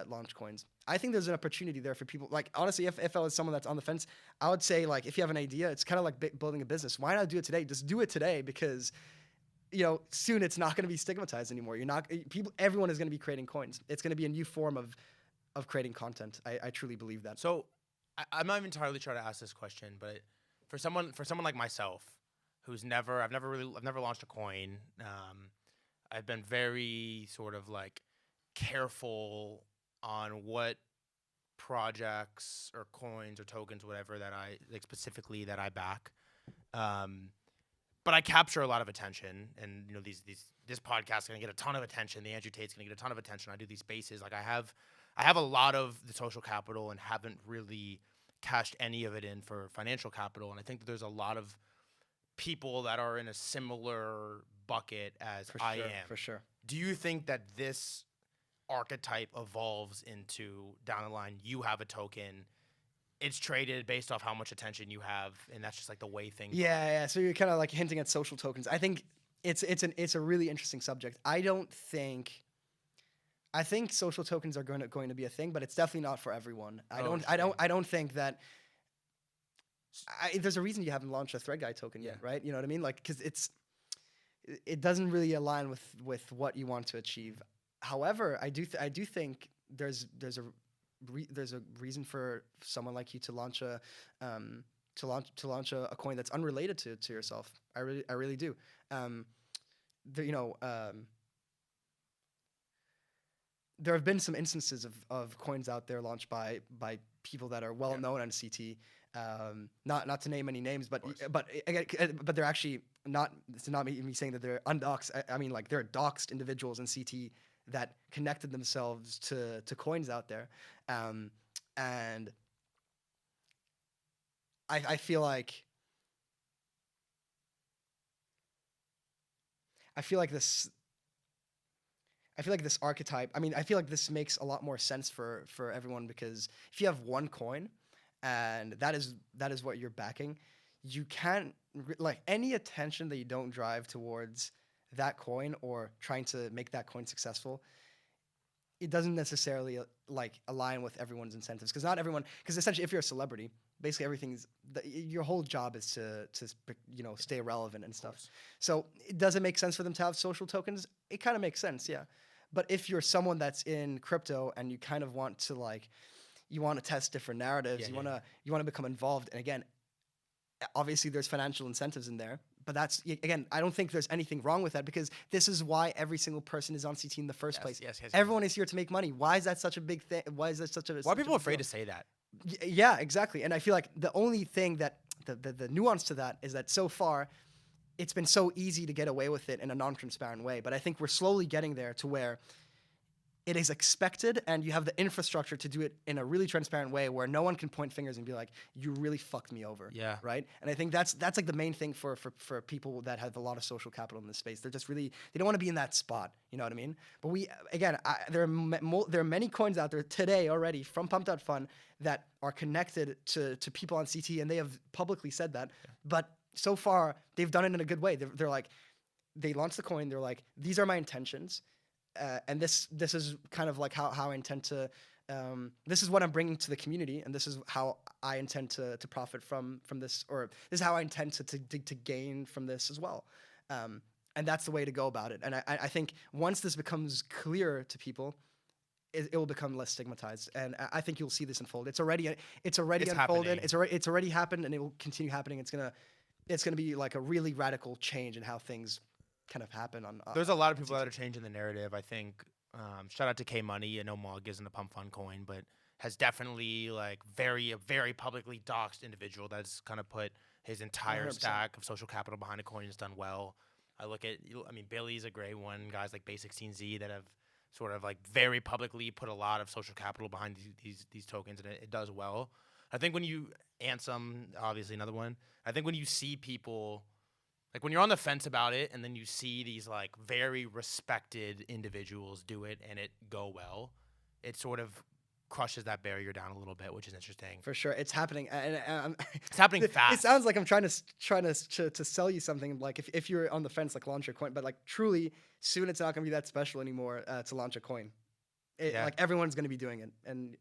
launch coins. I think there's an opportunity there for people. Like honestly, if I was someone that's on the fence, I would say like if you have an idea, it's kind of like building a business. Why not do it today? Just do it today because soon it's not going to be stigmatized anymore. Everyone is going to be creating coins. It's going to be a new form of creating content. I truly believe that. So I'm not even entirely trying to ask this question, but for someone like myself, I've never launched a coin. I've been very sort of like careful on what projects or coins or tokens, whatever that I like specifically that I back. But I capture a lot of attention, and this podcast is gonna get a ton of attention. The Andrew Tate's gonna get a ton of attention. I do these spaces. Like I have a lot of the social capital and haven't really cashed any of it in for financial capital. And I think that there's a lot of people that are in a similar bucket as I am. For sure. Do you think that this archetype evolves into down the line? You have a token. It's traded based off how much attention you have, and that's just like the way things. Yeah. So you're kind of like hinting at social tokens. I think it's a really interesting subject. I think social tokens are going to be a thing, but it's definitely not for everyone. I don't think that. There's a reason you haven't launched a Threadguy token yet, right? You know what I mean? Like, because it doesn't really align with what you want to achieve. However, I do think there's a reason for someone like you to launch a coin that's unrelated to yourself. I really do. there have been some instances of coins out there launched by people that are well known on CT. Not to name any names, but they're actually not. It's not me saying that they're undoxed. I mean, like, they're doxed individuals in CT that connected themselves to coins out there, and I feel like this. I feel like this archetype. I mean, I feel like this makes a lot more sense for everyone, because if you have one coin, and that is what you're backing, you can't like, any attention that you don't drive towards that coin or trying to make that coin successful, it doesn't necessarily like align with everyone's incentives, because not everyone. Because essentially, if you're a celebrity, basically your whole job is to stay relevant and stuff. So does it make sense for them to have social tokens? It kind of makes sense, yeah. But if you're someone that's in crypto and you kind of want to you want to test different narratives, you want to become involved, and again, obviously there's financial incentives in there. But that's, again, I don't think there's anything wrong with that, because this is why every single person is on CT in the first place. Yes. Everyone is here to make money. Why is that such a big thing? Why is that such a? Why are people afraid to say that? Yeah, exactly. And I feel like the only thing that the nuance to that is that so far, it's been so easy to get away with it in a non-transparent way. But I think we're slowly getting there to where it is expected, and you have the infrastructure to do it in a really transparent way where no one can point fingers and be like, you really fucked me over. Yeah. Right? And I think that's like the main thing for people that have a lot of social capital in this space. They're just really, they don't want to be in that spot. You know what I mean? But there are many coins out there today already from Pump.fun that are connected to people on CT, and they have publicly said that. Yeah. But so far, they've done it in a good way. They're like, they launched the coin. They're like, these are my intentions. And this is kind of like how I intend to, this is what I'm bringing to the community, and this is how I intend to profit from this, or this is how I intend to gain from this as well. And that's the way to go about it. And I think once this becomes clear to people, it will become less stigmatized. And I think you'll see this unfold. It's already unfolded. Happening. It's already happened, and it will continue happening. It's gonna be like a really radical change in how things kind of happen on. There's a lot of people that are changing the narrative. I think shout out to K Money. I know Mog isn't a Pump Fun coin, but has definitely like very publicly doxed individual that's kind of put his entire 100%. Stack of social capital behind a coin and has done well. I mean, Billy's a great one. Guys like Base16Z that have sort of like very publicly put a lot of social capital behind these tokens, and it does well. I think when you Ansem, obviously another one. I think when you see people. Like when you're on the fence about it, and then you see these like very respected individuals do it and it go well, it sort of crushes that barrier down a little bit, which is interesting. For sure, it's happening, and it's happening fast. It sounds like I'm trying to sell you something. Like if you're on the fence, like launch your coin, but like truly, soon it's not gonna be that special anymore to launch a coin. Like everyone's gonna be doing it, and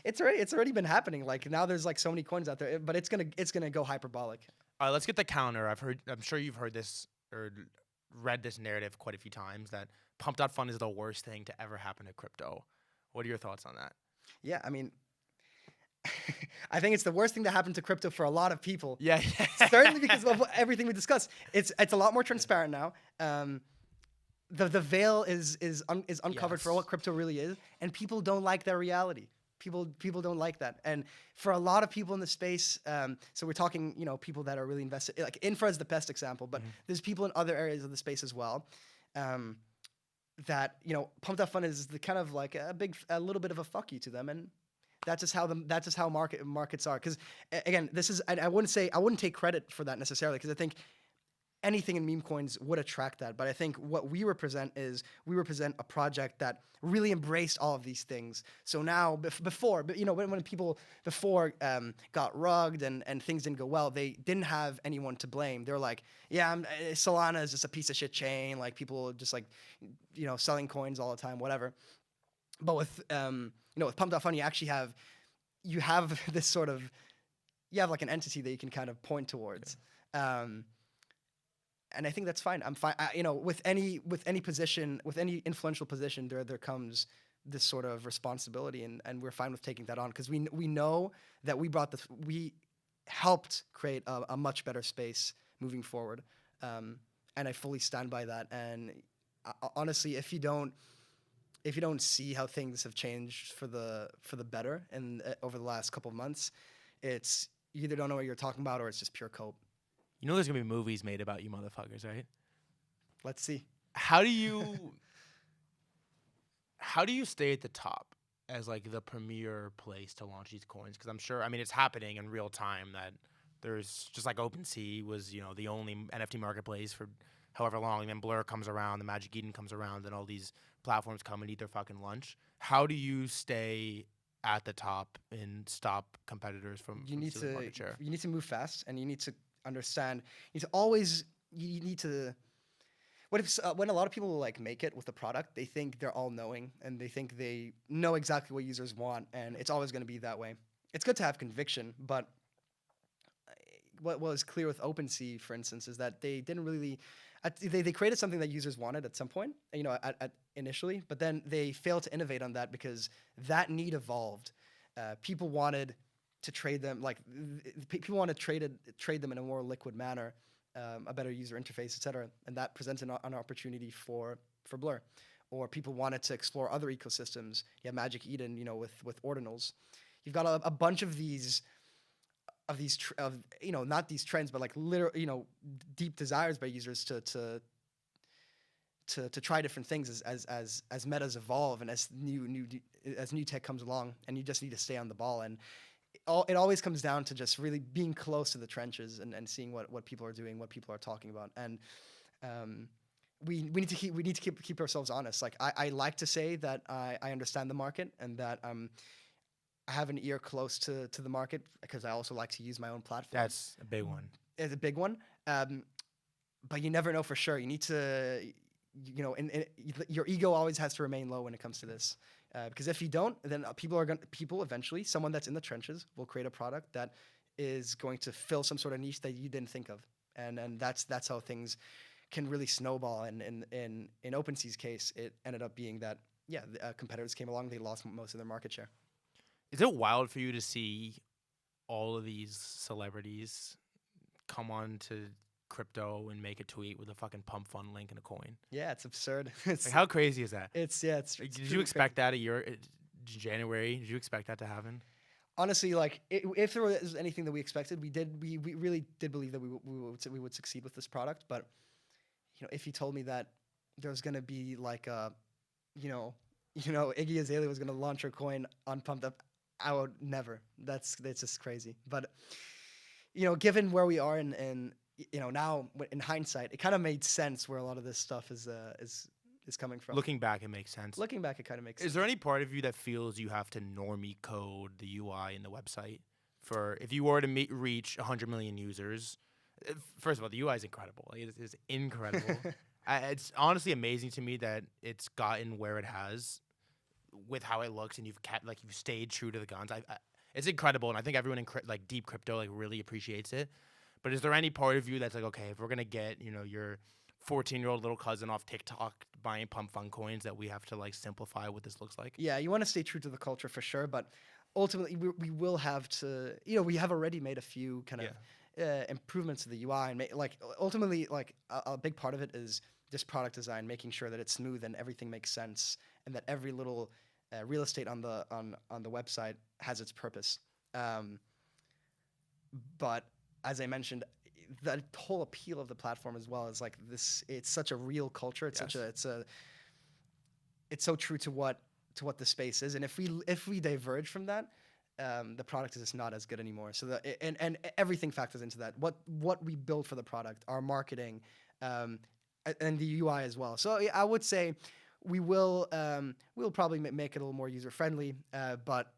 it's already been happening. Like now there's like so many coins out there, but it's gonna go hyperbolic. All right, let's get the counter. I'm sure you've heard this or read this narrative quite a few times that Pump.fun is the worst thing to ever happen to crypto. What are your thoughts on that? Yeah, I mean, I think it's the worst thing that happened to crypto for a lot of people. Yeah. Certainly because of everything we discussed. It's a lot more transparent now. The veil is uncovered for what crypto really is, and people don't like that reality. People don't like that, and for a lot of people in the space, so we're talking, people that are really invested. Like infra is the best example, but there's people in other areas of the space as well. That Pump.fun is the kind of like a little bit of a fuck you to them, and that's just how markets are. Because again, I wouldn't take credit for that necessarily, because I think anything in meme coins would attract that. But I think what we represent a project that really embraced all of these things. So now, when people before got rugged and things didn't go well, they didn't have anyone to blame. They're like, yeah, Solana is just a piece of shit chain. Like people just like, selling coins all the time, whatever. But with Pump.fun, you have this sort of, you have like an entity that you can kind of point towards. Yeah. And I think that's fine. I'm fine. With any position, with any influential position, there comes this sort of responsibility, and we're fine with taking that on, because we know that we helped create a much better space moving forward, and I fully stand by that. And honestly, if you don't if you don't see how things have changed for the better and over the last couple of months, it's you either don't know what you're talking about or it's just pure cope. You know, there's gonna be movies made about you motherfuckers, right? Let's see. How do you how do you stay at the top as like the premier place to launch these coins? Because I'm sure, I mean, it's happening in real time that there's just like OpenSea was, you know, the only NFT marketplace for however long, and then Blur comes around, the Magic Eden comes around, and all these platforms come and eat their fucking lunch. How do you stay at the top and stop competitors from stealing market share? You need to move fast, and you need to understand. You need to always you need to. What if when a lot of people like make it with the product, they think they're all knowing and they think they know exactly what users want, and it's always going to be that way. It's good to have conviction, but what was clear with OpenSea, for instance, is that they didn't really they created something that users wanted at some point, you know, at initially, but then they failed to innovate on that because that need evolved. People wanted to trade them people want to trade them in a more liquid manner, a better user interface, etc., and that presents an opportunity for Blur. Or people wanted to explore other ecosystems. You have Magic Eden, you know, with ordinals. You've got a bunch of these you know, not these trends, but like literal, you know, deep desires by users to try different things as metas evolve and as new tech comes along, and you just need to stay on the ball. And it always comes down to just really being close to the trenches and seeing what people are doing, what people are talking about. And we need to keep ourselves honest. Like I like to say that I understand the market and that I have an ear close to the market because I also like to use my own platform. That's a big one. It's a big one. But you never know for sure. You need to, you know, your ego always has to remain low when it comes to this. Because if you don't, then people eventually, someone that's in the trenches will create a product that is going to fill some sort of niche that you didn't think of. And that's how things can really snowball. And in OpenSea's case, it ended up being that, competitors came along, they lost most of their market share. Is it wild for you to see all of these celebrities come on to crypto and make a tweet with a fucking Pump.fun link and a coin? Yeah, it's absurd. Like, how crazy is that? It's Did you expect that January? Did you expect that to happen? Honestly, like if there was anything that we expected, we really did believe that we would succeed with this product. But you know, if you told me that there was gonna be like you know, Iggy Azalea was gonna launch her coin on Pump.fun, I would never. That's just crazy. But you know, given where we are and you know, now in hindsight, it kind of made sense where a lot of this stuff is coming from. Looking back, it makes sense. Looking back, it kind of makes sense. Is there any part of you that feels you have to normie code the UI in the website for if you were to reach 100 million users? First of all, the UI is incredible. Like, it is incredible. It's honestly amazing to me that it's gotten where it has with how it looks, and you've stayed true to the guns. It's incredible, and I think everyone in deep crypto really appreciates it. But is there any part of you that's like, okay, if we're gonna get, you know, your 14-year-old little cousin off TikTok buying Pump.fun coins, that we have to simplify what this looks like? Yeah, you want to stay true to the culture for sure, but ultimately we will have to. You know, we have already made a few kind of improvements to the UI, and ultimately a big part of it is just product design, making sure that it's smooth and everything makes sense, and that every little real estate on the website has its purpose. But as I mentioned, the whole appeal of the platform as well is like this. It's such a real culture. It's it's so true to what the space is. And if we diverge from that, the product is just not as good anymore. So and everything factors into that. What we build for the product, our marketing, and the UI as well. So I would say we'll probably make it a little more user friendly, but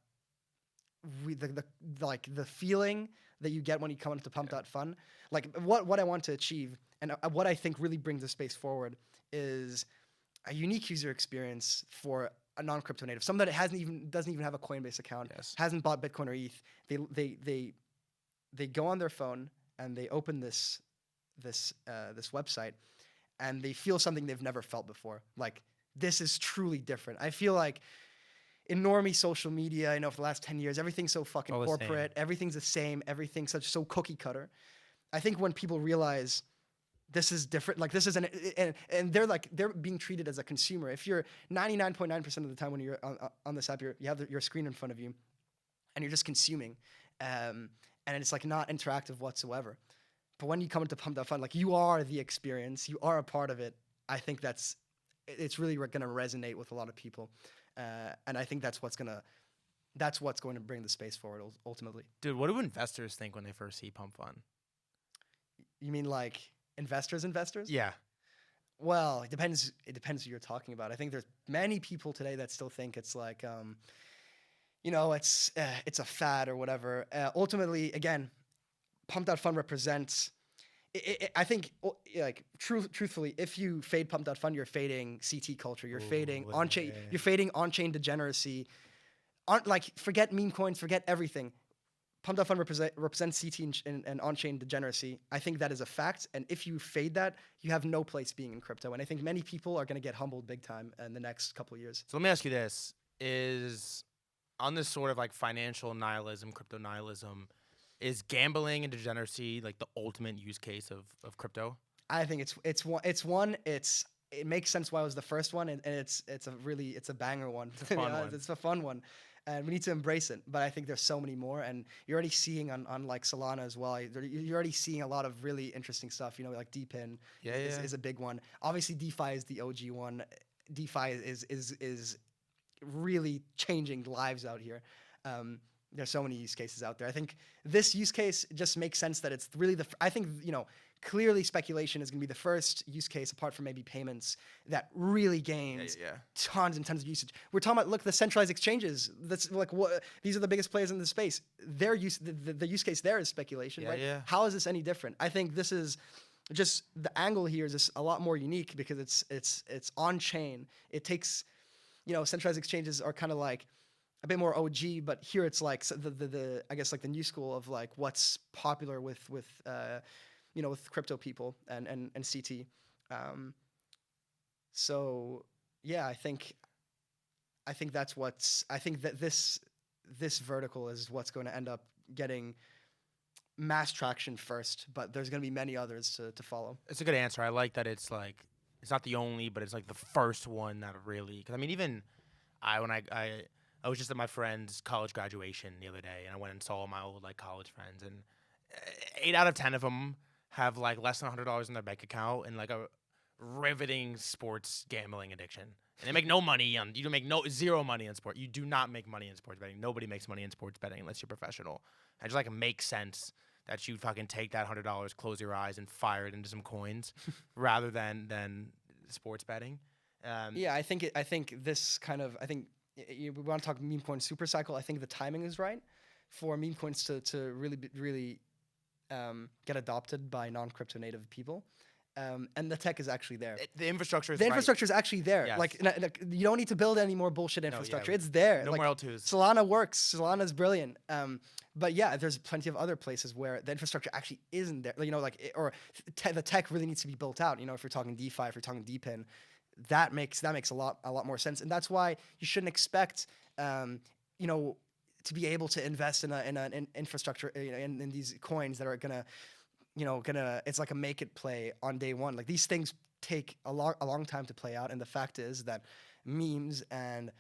the feeling that you get when you come into Pump.fun, like what I want to achieve and what I think really brings the space forward is a unique user experience for a non-crypto native, someone that doesn't even have a Coinbase account, hasn't bought Bitcoin or ETH. They go on their phone and they open this website and they feel something they've never felt before. Like, this is truly different. I feel like in normie social media, I know for the last 10 years, everything's so fucking corporate. Everything's the same. Everything's so cookie cutter. I think when people realize this is different. Like this is and they're being treated as a consumer. If you're 99.9% of the time when you're on this app, you have your screen in front of you, and you're just consuming, and it's like not interactive whatsoever. But when you come into Pump.fun, like you are the experience, you are a part of it. I think it's really going to resonate with a lot of people, and I think that's what's going to bring the space forward ultimately. Dude, what do investors think when they first see Pump.fun? You mean like investors? Yeah. Well, it depends who you're talking about. I think there's many people today that still think it's like, it's a fad or whatever. Ultimately, again, Pump.fun represents. I think, like, truthfully, if you fade Pump.fun, you're fading CT culture. You're fading on-chain. You're fading on-chain degeneracy. Forget meme coins. Forget everything. Pump.fun represents CT and on-chain degeneracy. I think that is a fact. And if you fade that, you have no place being in crypto. And I think many people are going to get humbled big time in the next couple of years. So let me ask you this. Is on this sort of like financial nihilism, crypto nihilism, is gambling and degeneracy like the ultimate use case of crypto? I think it makes sense why it was the first one, and it's a banger one. It's a fun one. It's a fun one. And we need to embrace it. But I think there's so many more, and you're already seeing on like Solana as well. You're already seeing a lot of really interesting stuff. Like DePIN is a big one. Obviously, DeFi is the OG one. DeFi is really changing lives out here. There's so many use cases out there. I think this use case just makes sense that it's really clearly speculation is going to be the first use case, apart from maybe payments, that really gains tons and tons of usage. We're talking about, look, the centralized exchanges. That's like these are the biggest players in the space. Their use case there is speculation, right? Yeah. How is this any different? I think this is just the angle here is just a lot more unique because it's on chain. It takes, centralized exchanges are kind of like a bit more OG, but here it's like the I guess like the new school of like what's popular with crypto people and CT. So yeah, I think that this vertical is what's going to end up getting mass traction first, but there's going to be many others to follow. It's a good answer. I like that it's like it's not the only, but it's like the first one that really. Because I mean, even when I was just at my friend's college graduation the other day, and I went and saw my old like college friends, and 8 out of 10 of them have like less than $100 in their bank account and like a riveting sports gambling addiction. And they make no money on. You make zero money in sport. You do not make money in sports betting. Nobody makes money in sports betting unless you're professional. And just like it makes sense that you fucking take that $100, close your eyes, and fire it into some coins, rather than sports betting. I think we want to talk meme coin super cycle. I think the timing is right for meme coins to really get adopted by non-crypto native people. And the tech is actually there. The infrastructure is infrastructure is actually there. Yes. Like you don't need to build any more bullshit infrastructure. It's there. No more L2s. Solana works. Solana's brilliant. But yeah, there's plenty of other places where the infrastructure actually isn't there. The tech really needs to be built out. If you're talking DeFi, if you're talking DePIN, that makes a lot more sense. And that's why you shouldn't expect to be able to invest in an infrastructure in these coins that are gonna it's like a make it play on day one. Like these things take a long time to play out, and the fact is that memes and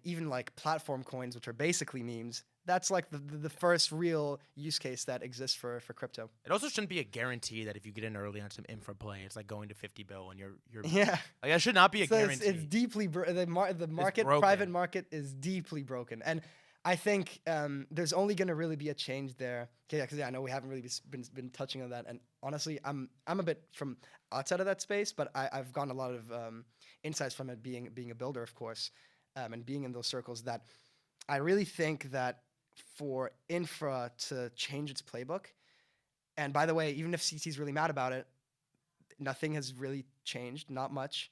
even like platform coins, which are basically memes, that's like the first real use case that exists for crypto. It also shouldn't be a guarantee that if you get in early on some infra play, it's like going to 50 bill and you're yeah. Like that should not be a guarantee. It's deeply the market, private market is deeply broken, and I think there's only going to really be a change there. Because I know we haven't really been touching on that, and honestly, I'm a bit from outside of that space, but I've gotten a lot of insights from it being a builder, of course, and being in those circles. That I really think that for infra to change its playbook, and by the way, even if CT is really mad about it, nothing has really changed, not much.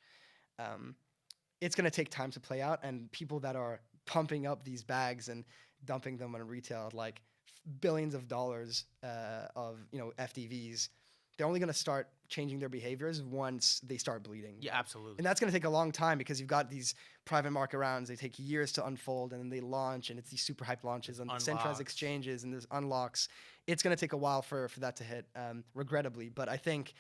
It's going to take time to play out, and people that are pumping up these bags and dumping them on retail at like billions of dollars of FDVs, they're only going to start changing their behaviors once they start bleeding. Yeah, absolutely. And that's going to take a long time because you've got these private market rounds. They take years to unfold, and then they launch, and it's these super hype launches and centralized exchanges, and there's unlocks. It's going to take a while for that to hit, regrettably. But I think,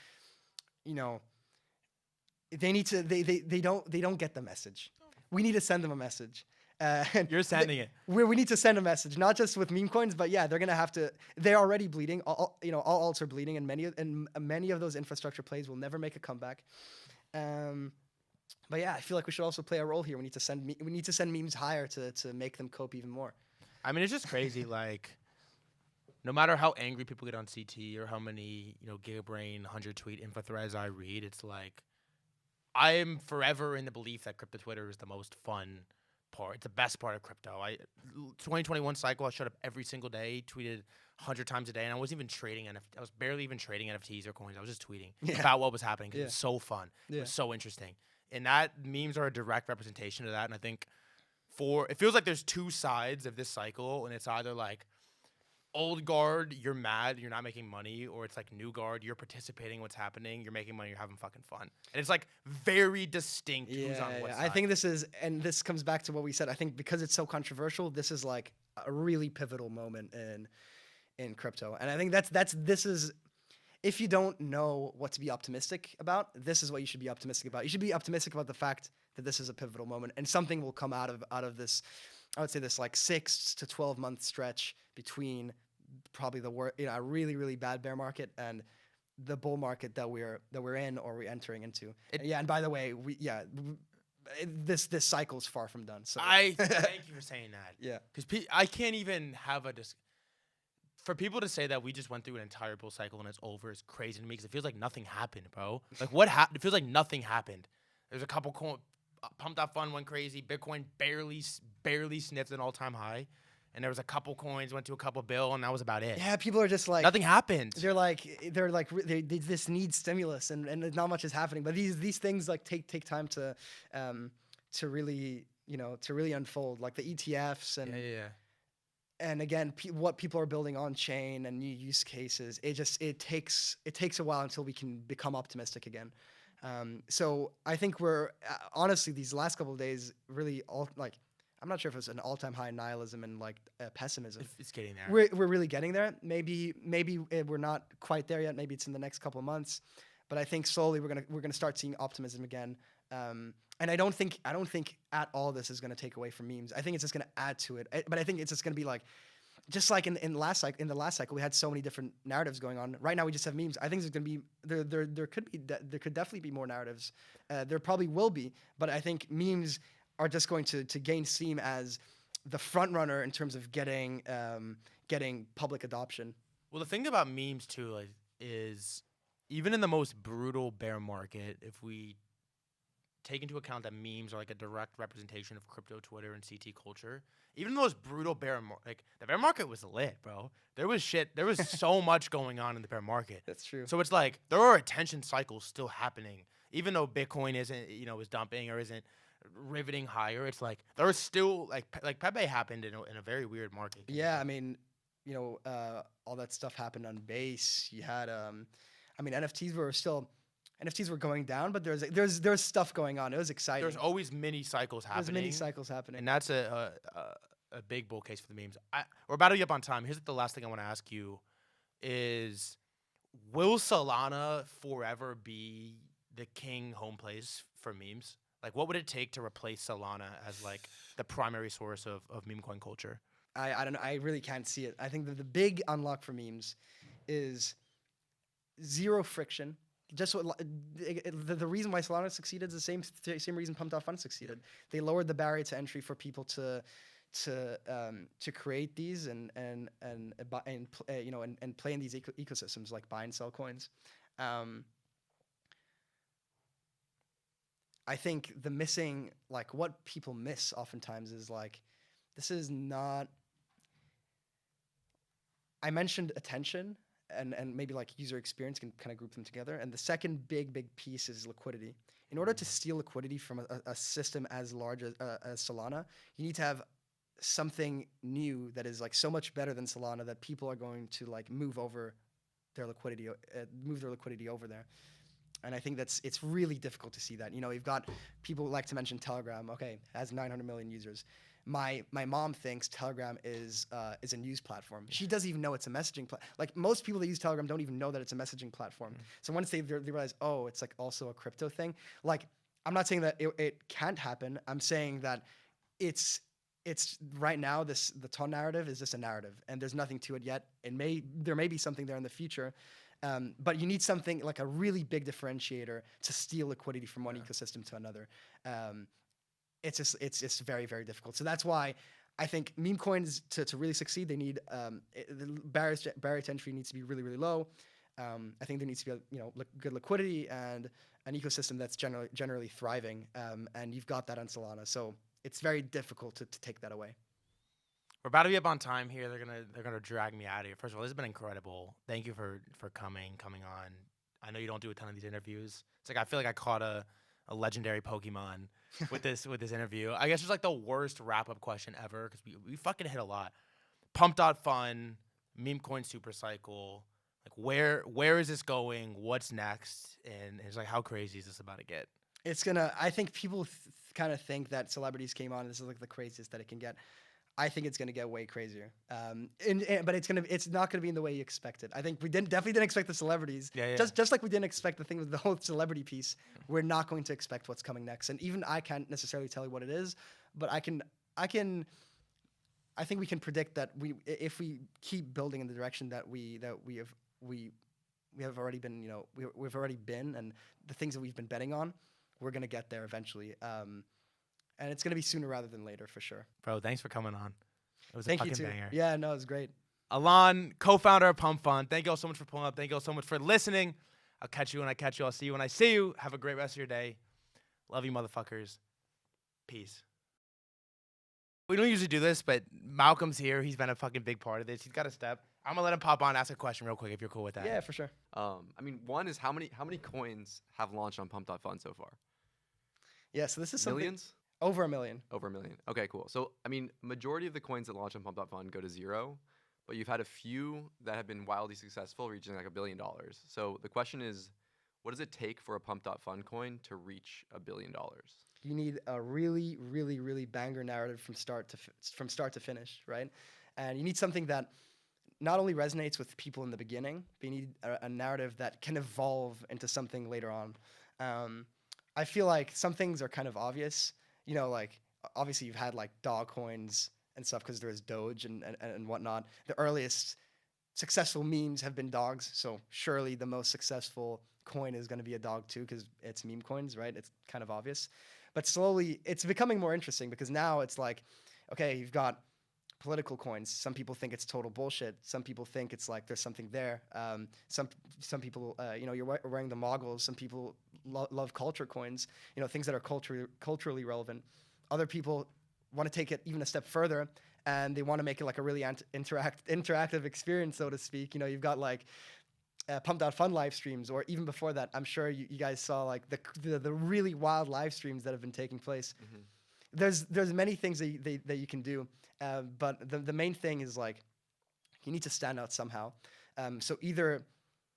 they need to. They don't get the message. We need to send them a message. You're sending it. We need to send a message, not just with meme coins, but yeah, they're gonna have to. They're already bleeding. All alts are bleeding, and many of those infrastructure plays will never make a comeback. But yeah, I feel like we should also play a role here. We need to send memes higher to make them cope even more. I mean, it's just crazy. Like, no matter how angry people get on CT or how many gigabrain 100 tweet info threads I read, it's like I am forever in the belief that crypto Twitter is the most fun part. It's the best part of crypto. 2021 cycle, I showed up every single day, tweeted 100 times a day, and I wasn't even trading I was barely even trading NFTs or coins. I was just tweeting about what was happening. It was so fun. It was so interesting. And that memes are a direct representation of that. And I think it feels like there's two sides of this cycle, and it's either like old guard, you're mad, you're not making money, or it's like new guard, you're participating in what's happening, you're making money, you're having fucking fun. And it's like very distinct who's on what side. I think this comes back to what we said. I think because it's so controversial, this is like a really pivotal moment in crypto. And I think this is if you don't know what to be optimistic about, this is what you should be optimistic about. You should be optimistic about the fact that this is a pivotal moment and something will come out of this. I would say this like 6 to 12 month stretch between probably a really, really bad bear market and the bull market that we're in or we're entering into. And by the way, this cycle is far from done. So I thank you for saying that. Yeah, because I can't even have for people to say that we just went through an entire bull cycle and it's over is crazy to me because it feels like nothing happened, bro. Like what happened? It feels like nothing happened. There's a couple Pump.fun went crazy. Bitcoin barely sniffed an all-time high. And there was a couple coins, went to a couple bill, and that was about it. Yeah, people are just like... Nothing happened. They this needs stimulus, and not much is happening. But these things like take time to really, to really unfold. Like the ETFs and... Yeah. And again, what people are building on chain and new use cases, it takes a while until we can become optimistic again. So I think we're honestly these last couple of days really I'm not sure if it's an all-time high in nihilism and pessimism. It's getting there. We're really getting there. Maybe we're not quite there yet. Maybe it's in the next couple of months, but I think slowly we're gonna start seeing optimism again. And I don't think at all this is gonna take away from memes. I think it's just gonna add to it. But I think it's just gonna be like. Just like in the last cycle, we had so many different narratives going on. Right now, we just have memes. I think there's going to be there could definitely be more narratives. There probably will be, but I think memes are just going to gain steam as the front runner in terms of getting public adoption. Well, the thing about memes too is even in the most brutal bear market, if we take into account that memes are like a direct representation of crypto Twitter and CT culture. Even those brutal the bear market was lit, bro. There was so much going on in the bear market. That's true. So it's like there are attention cycles still happening, even though Bitcoin isn't is dumping or isn't riveting higher. It's like there are still like Pepe happened in a very weird market. Yeah, I mean, all that stuff happened on base. You had NFTs were going down, but there's stuff going on. It was exciting. There's always mini cycles happening. And that's a big bull case for the memes. We're about to be up on time. Here's the last thing I want to ask you is, will Solana forever be the king home place for memes? Like, what would it take to replace Solana as like the primary source of meme coin culture? I don't know. I really can't see it. I think that the big unlock for memes is zero friction. Just the reason why Solana succeeded is the same reason Pump.fun succeeded. They lowered the barrier to entry for people to create these and play in these ecosystems like buy and sell coins. I think the missing what people miss oftentimes is this is not. I mentioned attention. And maybe user experience can kind of group them together. And the second big piece is liquidity. In order to steal liquidity from a system as large as Solana, you need to have something new that is so much better than Solana that people are going to move over their liquidity over there. And I think it's really difficult to see that. You know, you've got people like to mention Telegram. Okay, has 900 million users. My mom thinks Telegram is a news platform. She doesn't even know it's a messaging like most people that use Telegram don't even know that it's a messaging platform. So once they realize, oh, it's like also a crypto thing. Like, I'm not saying that it can't happen. I'm saying that it's right now, the ton narrative is just a narrative, and there's nothing to it yet. There may be something there in the future, but you need something like a really big differentiator to steal liquidity from one ecosystem to another. It's just very, very difficult. So that's why I think meme coins to really succeed, they need the barrier to entry needs to be really, really low. I think there needs to be good liquidity and an ecosystem that's generally thriving, and you've got that on Solana. So it's very difficult to take that away. We're about to be up on time here. They're gonna drag me out of here. First of all, this has been incredible. Thank you for coming on. I know you don't do a ton of these interviews. It's like I feel like I caught a legendary Pokemon with this interview. I guess it's like the worst wrap up question ever because we fucking hit a lot. Pump.fun, meme coin super cycle. Like where is this going? What's next? And it's like, how crazy is this about to get? I think people kind of think that celebrities came on. This is like the craziest that it can get. I think it's gonna get way crazier. But it's not gonna be in the way you expected. I think we definitely didn't expect the celebrities. Yeah. Just like we didn't expect the thing with the whole celebrity piece. We're not going to expect what's coming next. And even I can't necessarily tell you what it is, but I think we can predict that if we keep building in the direction that we have already been, we've already been, and the things that we've been betting on, we're gonna get there eventually. And it's going to be sooner rather than later, for sure. Bro, thanks for coming on. It was Thank a you fucking too. banger. Yeah, no, it was great. Alon, co-founder of Pump.fun. Thank you all so much for pulling up. Thank you all so much for listening. I'll catch you when I catch you. I'll see you when I see you. Have a great rest of your day. Love you, motherfuckers. Peace. We don't usually do this, but Malcolm's here. He's been a fucking big part of this. He's got a step. I'm going to let him pop on and ask a question real quick if you're cool with that. Yeah, for sure. I mean, one is how many coins have launched on Pump.fun so far? Yeah, so this is something... Millions? Over 1 million. Over 1 million. Okay, cool. So, I mean, majority of the coins that launch on Pump.fun go to zero, but you've had a few that have been wildly successful, reaching like $1 billion. So the question is, what does it take for a Pump.fun coin to reach $1 billion? You need a really, really, really banger narrative from start to finish, right? And you need something that not only resonates with people in the beginning, but you need a narrative that can evolve into something later on. I feel like some things are kind of obvious. Like obviously you've had like dog coins and stuff because there's Doge and whatnot. The earliest successful memes have been dogs, so surely the most successful coin is going to be a dog too because it's meme coins, right? It's kind of obvious. But slowly it's becoming more interesting because now it's like, okay, you've got political coins. Some people think it's total bullshit. Some people think it's like there's something there. Some people, you're wearing the moguls. Some people love culture coins. Things that are culturally relevant. Other people want to take it even a step further, and they want to make it like a really interactive experience, so to speak. You've got like Pump.fun live streams, or even before that, I'm sure you guys saw like the really wild live streams that have been taking place. Mm-hmm. There's many things that you can do, but the main thing is like you need to stand out somehow. So either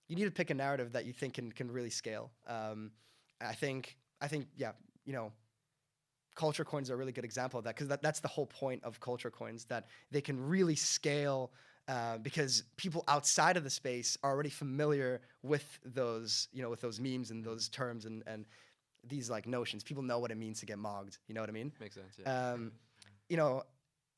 you need to pick a narrative that you think can really scale. I think culture coins are a really good example of that because that's the whole point of culture coins, that they can really scale because people outside of the space are already familiar with those memes and those terms and these like notions. People know what it means to get mogged. You know what I mean? Makes sense. Yeah.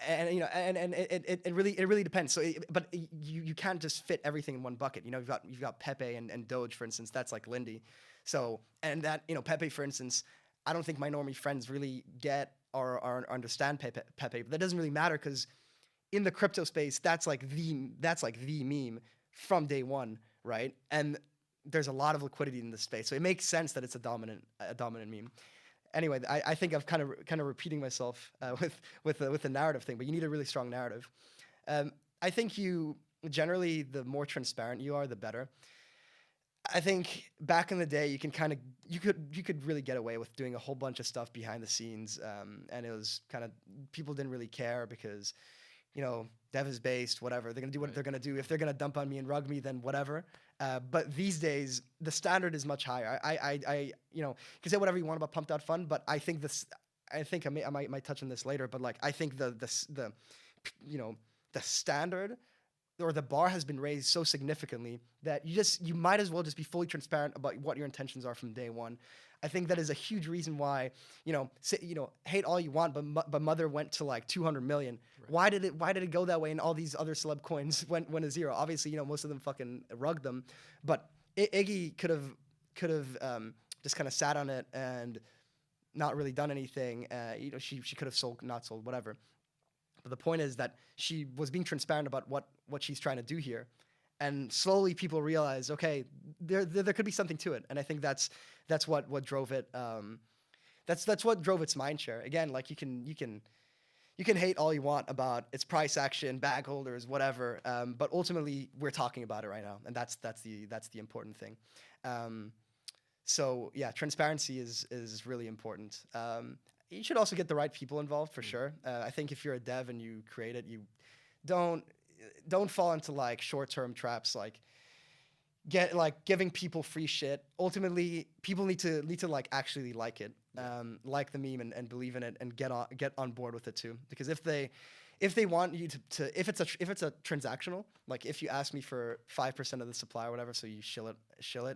And it really depends. So, but you can't just fit everything in one bucket. You've got Pepe and Doge, for instance. That's like Lindy. So, and that Pepe, for instance, I don't think my normie friends really get or understand Pepe. But that doesn't really matter because in the crypto space, that's like the meme from day one, right? And there's a lot of liquidity in this space, so it makes sense that it's a dominant meme. Anyway, I think I'm kind of repeating myself with the narrative thing, but you need a really strong narrative. I think generally the more transparent you are, the better. I think back in the day, you could really get away with doing a whole bunch of stuff behind the scenes, and it was kind of people didn't really care because dev is based, whatever. They're gonna do what they're gonna do. If they're gonna dump on me and rug me, then whatever. But these days, the standard is much higher. You can say whatever you want about Pump.fun, but I think this. I think I might touch on this later, but like I think the standard or the bar has been raised so significantly that you might as well just be fully transparent about what your intentions are from day one. I think that is a huge reason why, hate all you want, but Mother went to like 200 million. Right. Why did it go that way? And all these other celeb coins went to zero. Obviously, most of them fucking rugged them, but Iggy could have just kind of sat on it and not really done anything. She could have sold, not sold, whatever. But the point is that she was being transparent about what she's trying to do here. And slowly people realize, okay, there could be something to it. And I think that's what drove it. That's what drove its mind share. Again, like you can hate all you want about its price action, bag holders, whatever. But ultimately we're talking about it right now. And that's the important thing. So yeah, transparency is really important. You should also get the right people involved for sure. I think if you're a dev and you create it, you don't fall into like short-term traps like giving people free shit. Ultimately, people need to like actually like it, like the meme and believe in it and get on board with it too. Because if they want you to if it's a transactional, like if you ask me for 5% of the supply or whatever, so you shill it,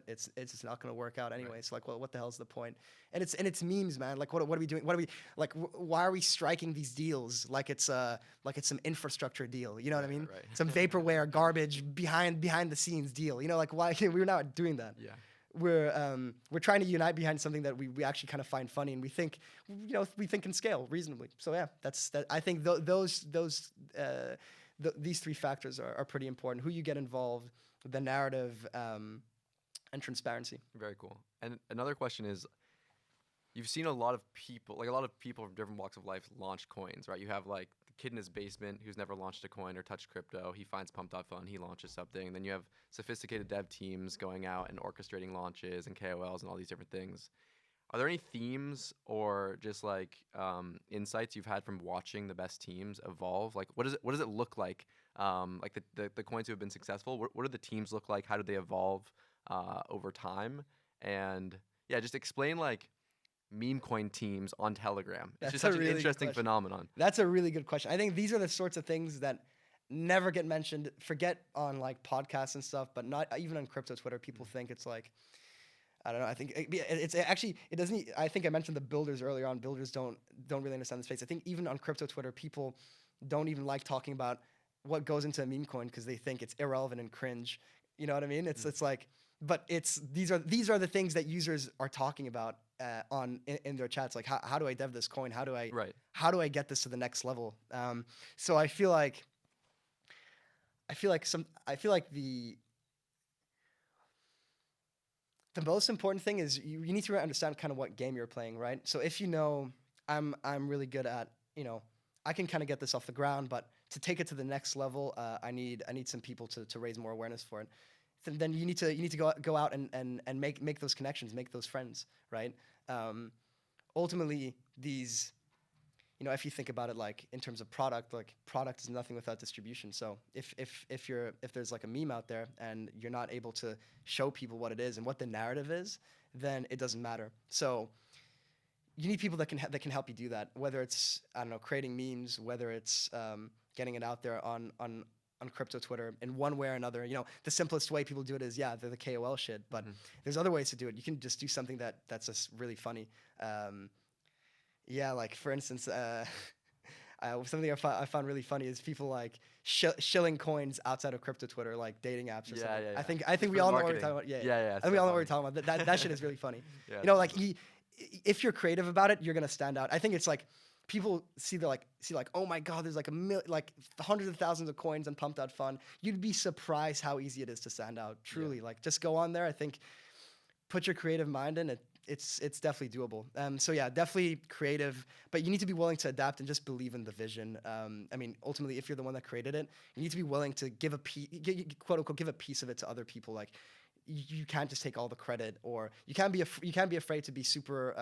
it's not going to work out anyway. Right. So like, well, what the hell's the point? And it's memes, man. Like, what are we doing? What are we like? Why are we striking these deals like it's some infrastructure deal? You know what I mean? Right. Some vaporware garbage behind the scenes deal. Like why we're not doing that? Yeah. We're trying to unite behind something that we actually kind of find funny and we think can scale reasonably. So yeah, I think these three factors are pretty important. Who you get involved, the narrative, and transparency. Very cool. And another question is, you've seen a lot of people from different walks of life launch coins, right? You have like the kid in his basement who's never launched a coin or touched crypto. He finds Pump.fun, he launches something. And then you have sophisticated dev teams going out and orchestrating launches and KOLs and all these different things. Are there any themes or just like insights you've had from watching the best teams evolve? Like, what does it look like? Like the coins who have been successful, what do the teams look like? How do they evolve over time? And yeah, just explain like meme coin teams on Telegram. It's just such an interesting phenomenon. That's a really good question. I think these are the sorts of things that never get mentioned. Forget on like podcasts and stuff, but not even on crypto Twitter. People think it's like, I don't know. I think it's actually, it doesn't. I think I mentioned the builders earlier on. Builders don't really understand the space. I think even on crypto Twitter, people don't even like talking about what goes into a meme coin because they think it's irrelevant and cringe. You know what I mean? It's like, but these are the things that users are talking about in their chats. Like how do I dev this coin? How do I get this to the next level? So I feel like the most important thing is you need to understand kind of what game you're playing, right? So if I'm really good at, I can kind of get this off the ground, but to take it to the next level, I need some people to raise more awareness for it. Then you need to go out and make those connections, make those friends, right? Ultimately, these, if you think about it like in terms of product, like product is nothing without distribution. So if there's like a meme out there and you're not able to show people what it is and what the narrative is, then it doesn't matter. So you need people that can help you do that. Whether it's creating memes, whether it's getting it out there on crypto Twitter in one way or another. The simplest way people do it is they're the KOL shit, but there's other ways to do it. You can just do something that's just really funny. Like for instance, something I found really funny is people like shilling coins outside of crypto Twitter, like dating apps or something. Yeah. I think we all know what we're talking about. Yeah. I think we all know what we're talking about. That shit is really funny. If you're creative about it, you're gonna stand out. I think it's like people see oh my god, there's like hundreds of thousands of coins on Pump.fun. You'd be surprised how easy it is to stand out. Truly, like just go on there. I think put your creative mind in it. It's definitely doable. So yeah, definitely creative, but you need to be willing to adapt and just believe in the vision. Ultimately, if you're the one that created it, you need to be willing to give quote unquote give a piece of it to other people. Like you can't just take all the credit, or you can't be afraid to be super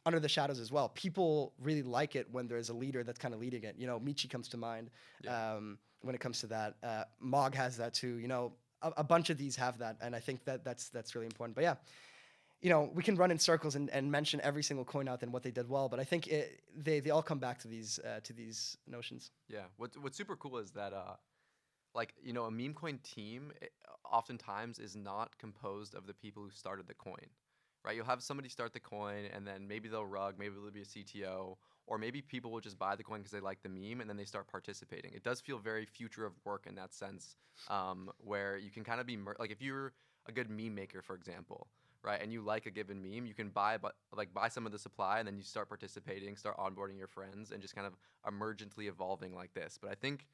under the shadows as well. People really like it when there's a leader that's kind of leading it. You know, Michi comes to mind when it comes to that. Mog has that too. You know, a bunch of these have that, and I think that's really important. But yeah, you know, we can run in circles and mention every single coin out there and what they did well, but I think they all come back to these notions. Yeah. What's super cool is that like, you know, a meme coin team oftentimes is not composed of the people who started the coin, right? You'll have somebody start the coin, and then maybe they'll rug, maybe there'll be a CTO, or maybe people will just buy the coin because they like the meme, and then they start participating. It does feel very future of work in that sense, where you can kind of be like, if you're a good meme maker, for example, right, and you like a given meme, you can buy some of the supply, and then you start participating, start onboarding your friends, and just kind of emergently evolving like this. But I think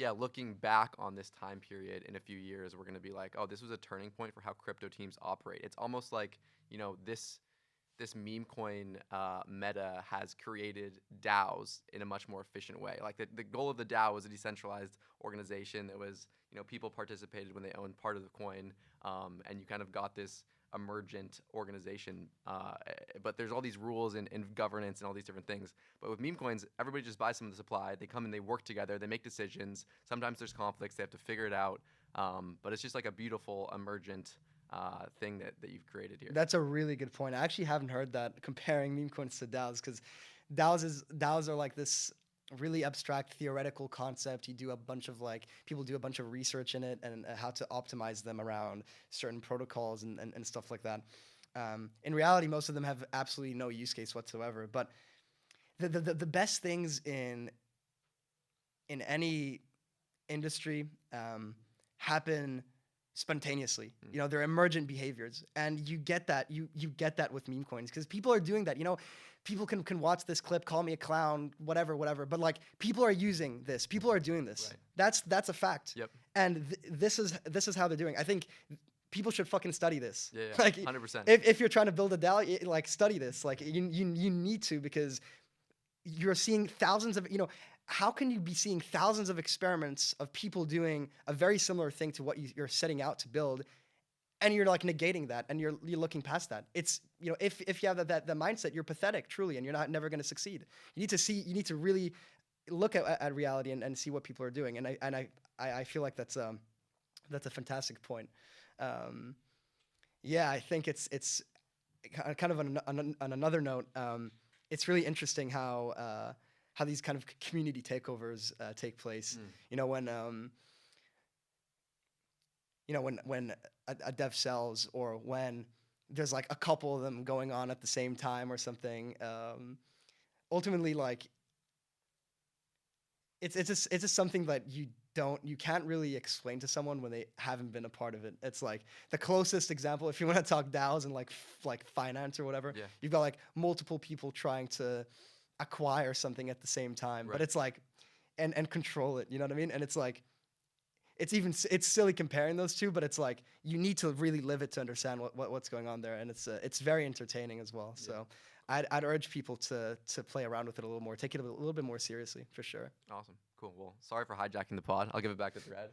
yeah, looking back on this time period in a few years, we're going to be like, oh, this was a turning point for how crypto teams operate. It's almost like, you know, this meme coin meta has created DAOs in a much more efficient way. Like the goal of the DAO was a decentralized organization that was, you know, people participated when they owned part of the coin, and you kind of got this emergent organization, but there's all these rules and governance and all these different things. But with meme coins, everybody just buys some of the supply. They come and they work together. They make decisions. Sometimes there's conflicts. They have to figure it out. But it's just like a beautiful emergent thing that you've created here. That's a really good point. I actually haven't heard that, comparing meme coins to DAOs, because DAOs are like this really abstract theoretical concept. You do a bunch of people do a bunch of research in it and how to optimize them around certain protocols and stuff like that. In reality, most of them have absolutely no use case whatsoever. But the best things in any industry happen spontaneously. You know, they're emergent behaviors, and you get that you get that with meme coins, because people are doing that. You know, people can watch this clip, call me a clown, whatever, but like, people are using this, people are doing this. Right. That's a fact. Yep. And this is how they're doing. I think people should fucking study this. Yeah, like 100%. If you're trying to build a DAO, like, study this. Like, you need to, because you're seeing thousands of, you know, how can you be seeing thousands of experiments of people doing a very similar thing to what you're setting out to build, and you're like negating that, and you're looking past that? It's, you know, if you have that mindset, you're pathetic, truly, and you're never going to succeed. You need to really look at reality and see what people are doing. And I feel like that's a fantastic point. Yeah, I think it's kind of on another note. It's really interesting how these kind of community takeovers take place. You know, when a dev sells, or when there's like a couple of them going on at the same time or something. Ultimately, like, it's just something that you can't really explain to someone when they haven't been a part of it. It's like the closest example, if you want to talk DAOs and like finance or whatever. Yeah. You've got like multiple people trying to acquire something at the same time, right. But it's like, and control it, you know what I mean? And it's like, it's silly comparing those two, but it's like, you need to really live it to understand what's going on there, and it's very entertaining as well. Yeah. So I'd urge people to play around with it a little more, take it a little bit more seriously, for sure. Awesome, cool. Well, sorry for hijacking the pod. I'll give it back to Thread.